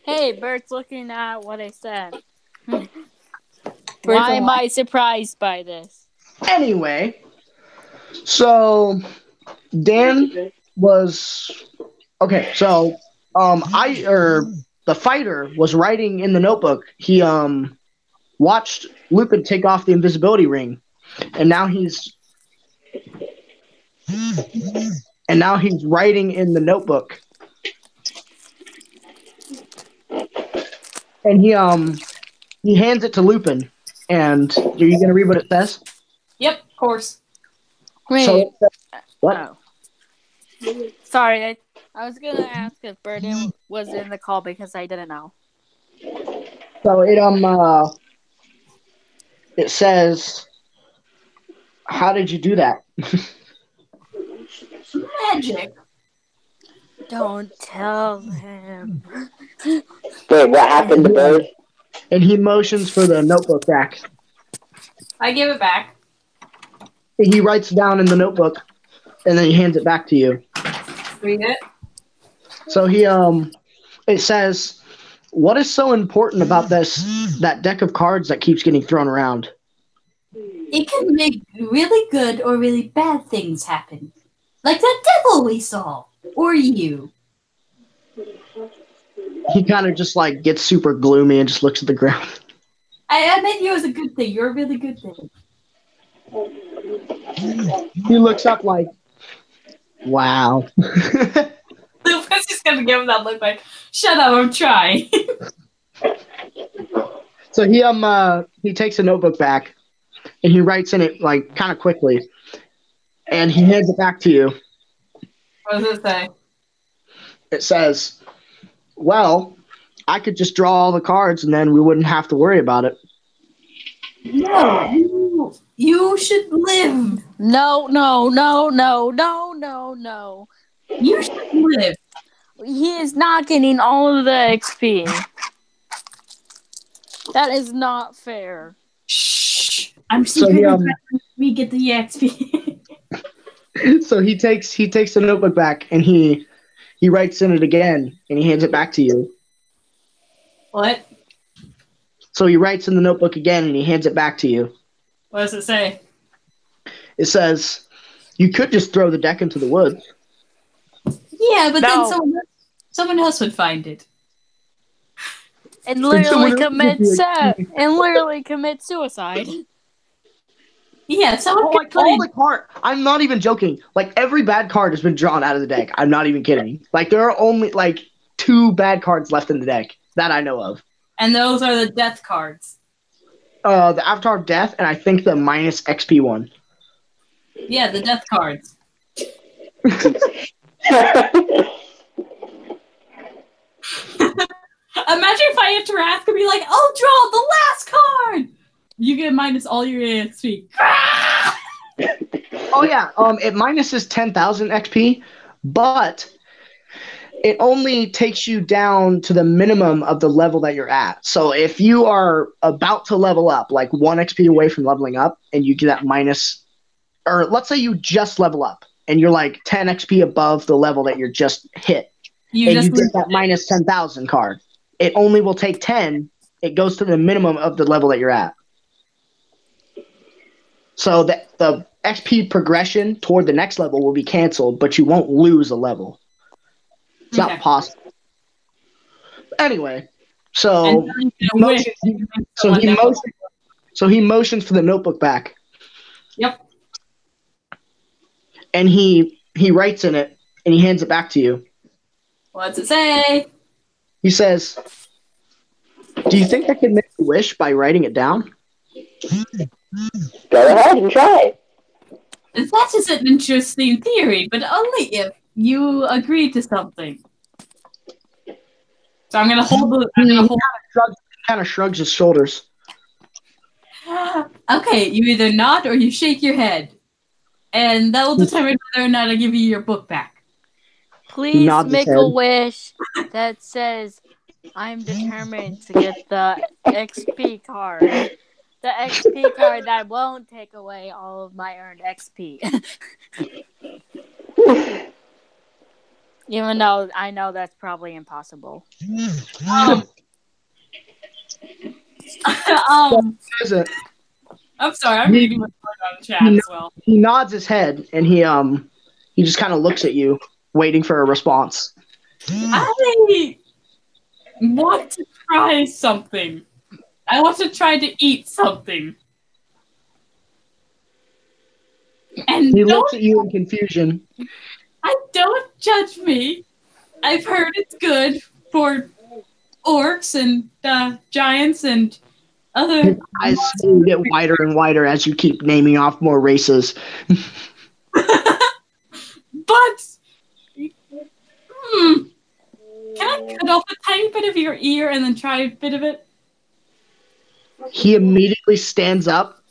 Hey, Bird's looking at what I said. Why am I surprised by this? Anyway, so Dan was okay. So the fighter was writing in the notebook. He watched Lupin take off the invisibility ring, and now he's writing in the notebook. And he hands it to Lupin. And are you gonna read what it says? Yep, of course. Wait. So, what? Oh. Sorry, I was gonna ask if Burden was in the call because I didn't know. So it says, "How did you do that?" Magic. Don't tell him. Wait, what happened to Bird? And he motions for the notebook back. I give it back. He writes down in the notebook, and then he hands it back to you. Read it. So it says, "What is so important about that deck of cards that keeps getting thrown around?" It can make really good or really bad things happen. Like that devil we saw. Or you. He kind of just like gets super gloomy and just looks at the ground. I meant you as a good thing. You're a really good thing. He looks up like, wow. Lupin's just gonna give him that look like, shut up, I'm trying. So he takes a notebook back and he writes in it like kind of quickly. And he hands it back to you. What does it say? It says, well, I could just draw all the cards and then we wouldn't have to worry about it. No, you should live. No. You should live. He is not getting all of the XP. That is not fair. Shh. I'm secretly we get the EXP. So he takes the notebook back and he writes in it again and he hands it back to you. What? So he writes in the notebook again and he hands it back to you. What does it say? It says, you could just throw the deck into the woods. Yeah, but then someone else would find it. And literally commit suicide. Yeah, someone like all the card. I'm not even joking. Like every bad card has been drawn out of the deck. I'm not even kidding. Like there are only like 2 bad cards left in the deck that I know of. And those are the death cards. The Avatar of Death, and I think the minus XP one. Yeah, the death cards. Imagine if I interact and be like, I'll draw the last card! You get minus all your XP. Oh yeah, it minuses 10,000 XP, but it only takes you down to the minimum of the level that you're at. So if you are about to level up, like 1 XP away from leveling up, and you get that minus, or let's say you just level up, and you're like 10 XP above the level that you're just hit, you get that minus 10,000 card. It only will take 10. It goes to the minimum of the level that you're at. So the XP progression toward the next level will be canceled, but you won't lose a level. It's not possible. Anyway, so he motions for the notebook back. Yep. And he writes in it, and he hands it back to you. What's it say? He says, do you think I can make a wish by writing it down? Go ahead and try. That is an interesting theory, but only if you agree to something. So I'm going to hold He kind of shrugs his shoulders. Okay, you either nod or you shake your head. And that will determine whether or not I give you your book back. Please make a wish that says, I'm determined to get the XP card. The XP card that won't take away all of my earned XP. Even though I know that's probably impossible. I'm sorry, I'm reading what's going on in the chat as well. He nods his head and he just kind of looks at you, waiting for a response. I want to try something. I want to try to eat something. And he looks at you in confusion. Don't judge me. I've heard it's good for orcs and giants and other. His eyes get wider and wider as you keep naming off more races. But can I cut off a tiny bit of your ear and then try a bit of it? He immediately stands up,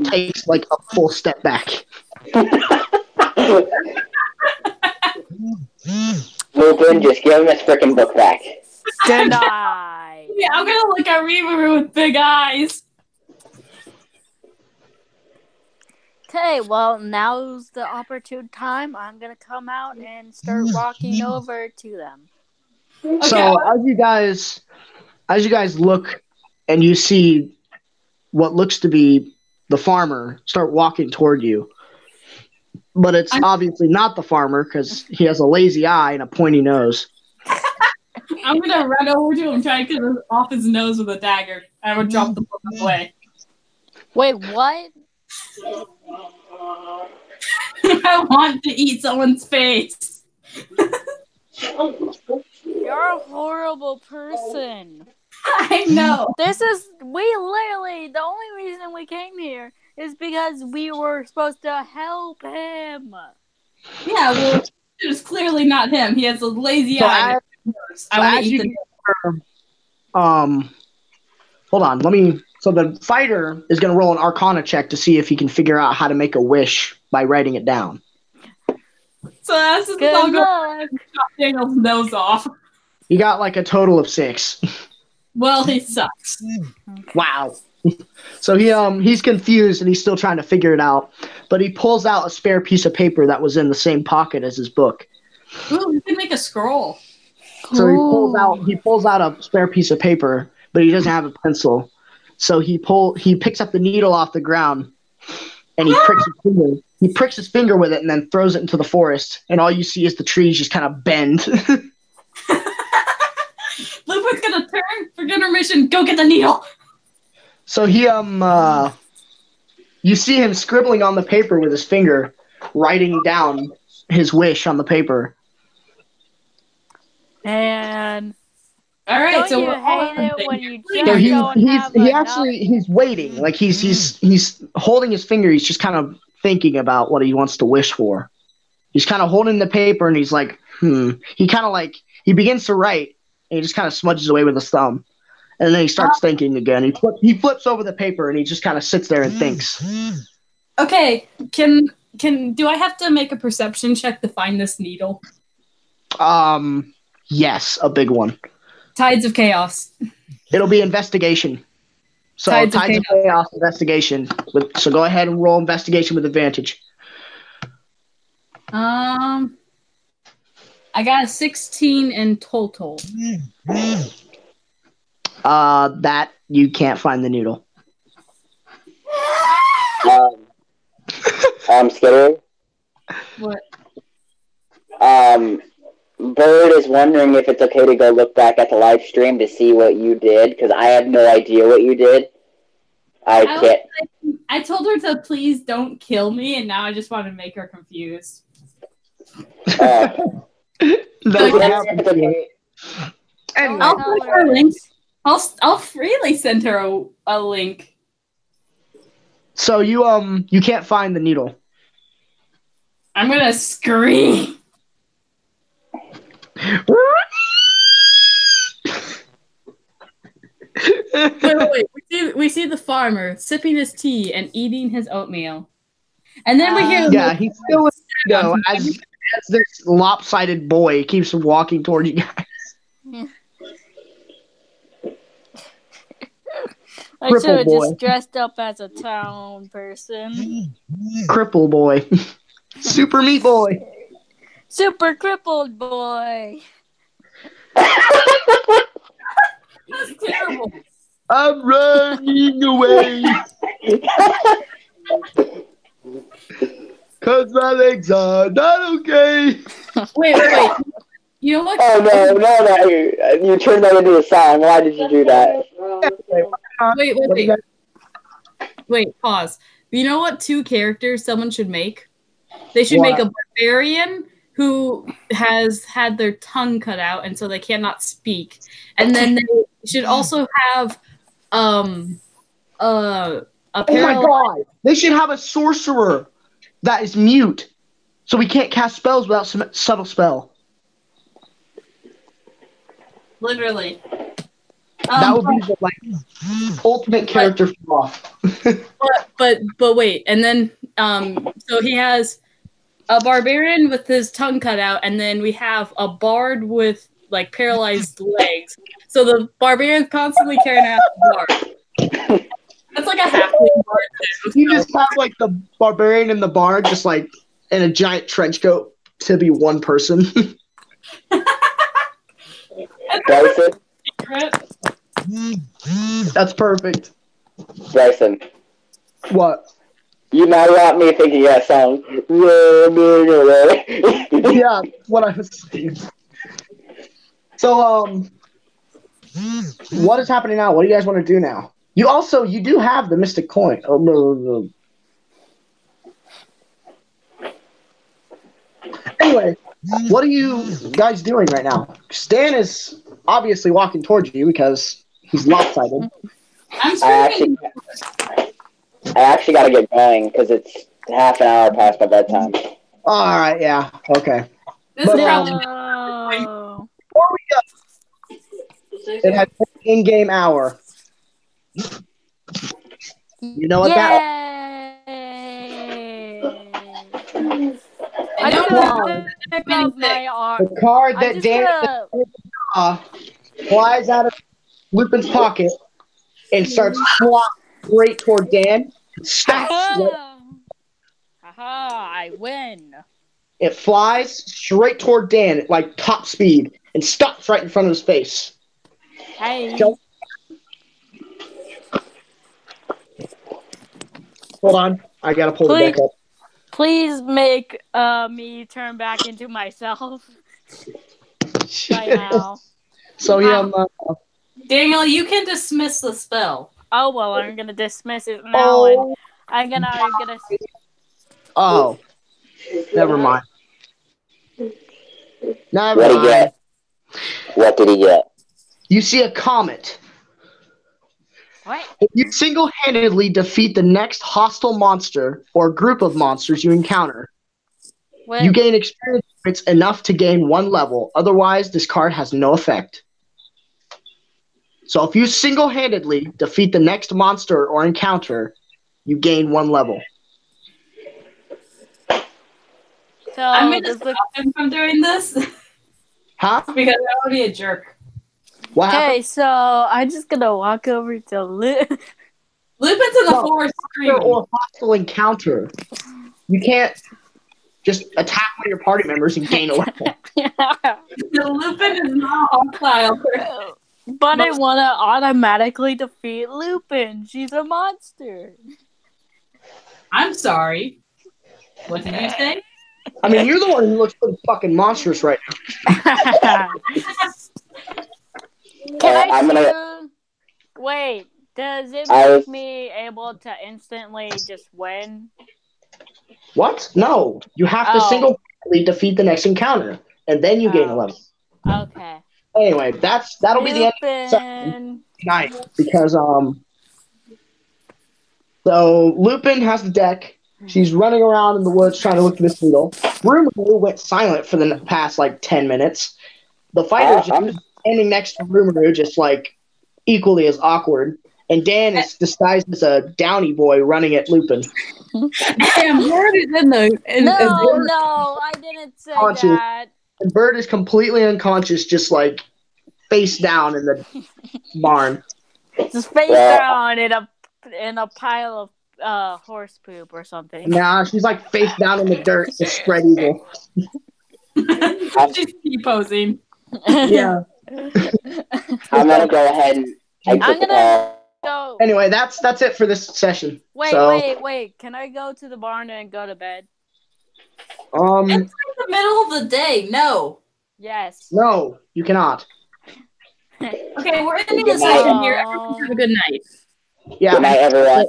takes like a full step back. Lupin, just give him his freaking book back. Denied. Yeah, I'm gonna look at Rimiru with big eyes. Okay, well, now's the opportune time. I'm gonna come out and start walking over to them. Okay. So as you guys look and you see what looks to be the farmer start walking toward you. But it's obviously not the farmer because he has a lazy eye and a pointy nose. I'm gonna run over to him and try to cut off his nose with a dagger. I would drop the book away. Wait, what? I want to eat someone's face. You're a horrible person. I know. We literally, the only reason we came here is because we were supposed to help him. Yeah, well, it was clearly not him. He has a lazy eye. Hold on. So the fighter is going to roll an Arcana check to see if he can figure out how to make a wish by writing it down. So that's just all going to chop Daniel's nose off. He got like a total of 6. Well, he sucks. Wow. So he's confused and he's still trying to figure it out. But he pulls out a spare piece of paper that was in the same pocket as his book. Ooh, you can make a scroll. So he pulls out a spare piece of paper, but he doesn't have a pencil. So he picks up the needle off the ground and he pricks his finger. He pricks his finger with it and then throws it into the forest. And all you see is the trees just kind of bend. Lupin's gonna turn for intermission. Go get the needle. So he you see him scribbling on the paper with his finger, writing down his wish on the paper. And all right, don't you hate it when you just he's waiting. Like he's holding his finger. He's just kind of thinking about what he wants to wish for. He's kind of holding the paper and he's like, He kind of he begins to write and he just kind of smudges away with his thumb. And then he starts thinking again. He flips over the paper and he just kind of sits there and thinks. Okay, do I have to make a perception check to find this needle? Yes, a big one. Tides of Chaos. It'll be investigation. So Tides of Chaos investigation. So go ahead and roll investigation with advantage. I got a 16 in total. That you can't find the needle. I'm scared. What? Bird is wondering if it's okay to go look back at the live stream to see what you did, because I have no idea what you did. I told her to please don't kill me, and now I just want to make her confused. I'll freely send her a link. So you can't find the needle. I'm gonna scream. Wait. We see the farmer sipping his tea and eating his oatmeal. And then we hear he's still as this lopsided boy keeps walking toward you guys. I should have just dressed up as a town person. Cripple boy. Super meat boy. Super crippled boy. That's terrible. I'm running away. Cause my legs are not okay. Wait. You know what? Oh no! You turned that into a song. Why did you do that? Wait, pause. You know what 2 characters someone should make? They should make a barbarian who has had their tongue cut out and so they cannot speak. And then they should also have a Oh my god! They should have a sorcerer that is mute. So we can't cast spells without some subtle spell. Literally. That would be the ultimate character flaw. but wait, and then so he has a barbarian with his tongue cut out, and then we have a bard with paralyzed legs. So the barbarian's constantly carrying out the bard. That's like a halfling bard too. You just have the barbarian and the bard just in a giant trench coat to be one person. Bryson? That's perfect. Bryson. What? You now got me thinking that song. Yeah, what I was saying. So, what is happening now? What do you guys want to do now? You do have the mystic coin. Anyway, what are you guys doing right now? Stan is obviously walking towards you because he's lopsided. I'm screaming. I actually gotta get going because it's half an hour past my bedtime. All right, yeah, okay. This But, is probably before we go, it has an in-game hour. You know what that? I'm gonna pick up my arm. The card that Dan flies out of Lupin's pocket and starts flying straight toward Dan. Stops. I win. It flies straight toward Dan at like top speed and stops right in front of his face. Hey. Go. Hold on, I gotta pull the deck up. Please make me turn back into myself. By now. So Daniel, you can dismiss the spell. Oh well, I'm gonna dismiss it now, and I'm gonna. Oh, never mind. Never What did he mind. get? What did he get? You see a comet. What? If you single-handedly defeat the next hostile monster or group of monsters you encounter, you gain experience points enough to gain 1 level. Otherwise, this card has no effect. So if you single-handedly defeat the next monster or encounter, you gain 1 level. So I'm going to stop him from doing this. Huh? Because I want to be a jerk. Okay, so I'm just gonna walk over to Lupin's in the forest screaming. Or hostile encounter. You can't just attack one of your party members and gain a level. Lupin is not hostile. But I want to automatically defeat Lupin. She's a monster. I'm sorry. What did you say? I mean, you're the one who looks pretty fucking monstrous right now. Wait, does it make me able to instantly just win? What? No. You have to single-handedly defeat the next encounter, and then you gain a level. Okay. Anyway, that'll be the end of the session tonight, because so Lupin has the deck. She's running around in the woods trying to look for this needle. Rimiru went silent for the past 10 minutes. The fighter's just standing next to Rimiru, just equally as awkward. And Dan is disguised as a Downy boy running at Lupin. And Bird is in the... No, I didn't say that. And Bird is completely unconscious, just face down in the barn. Just face down in a pile of horse poop or something. Nah, she's face down in the dirt, just spread eagle. She's T-posing. Yeah. I'm gonna go ahead and exit the call. Go. Anyway, that's it for this session. Wait. Can I go to the barn and go to bed? It's the middle of the day. No. Yes. No, you cannot. Okay, we're ending the session here. Everyone have a good night. Yeah. Good night, everyone.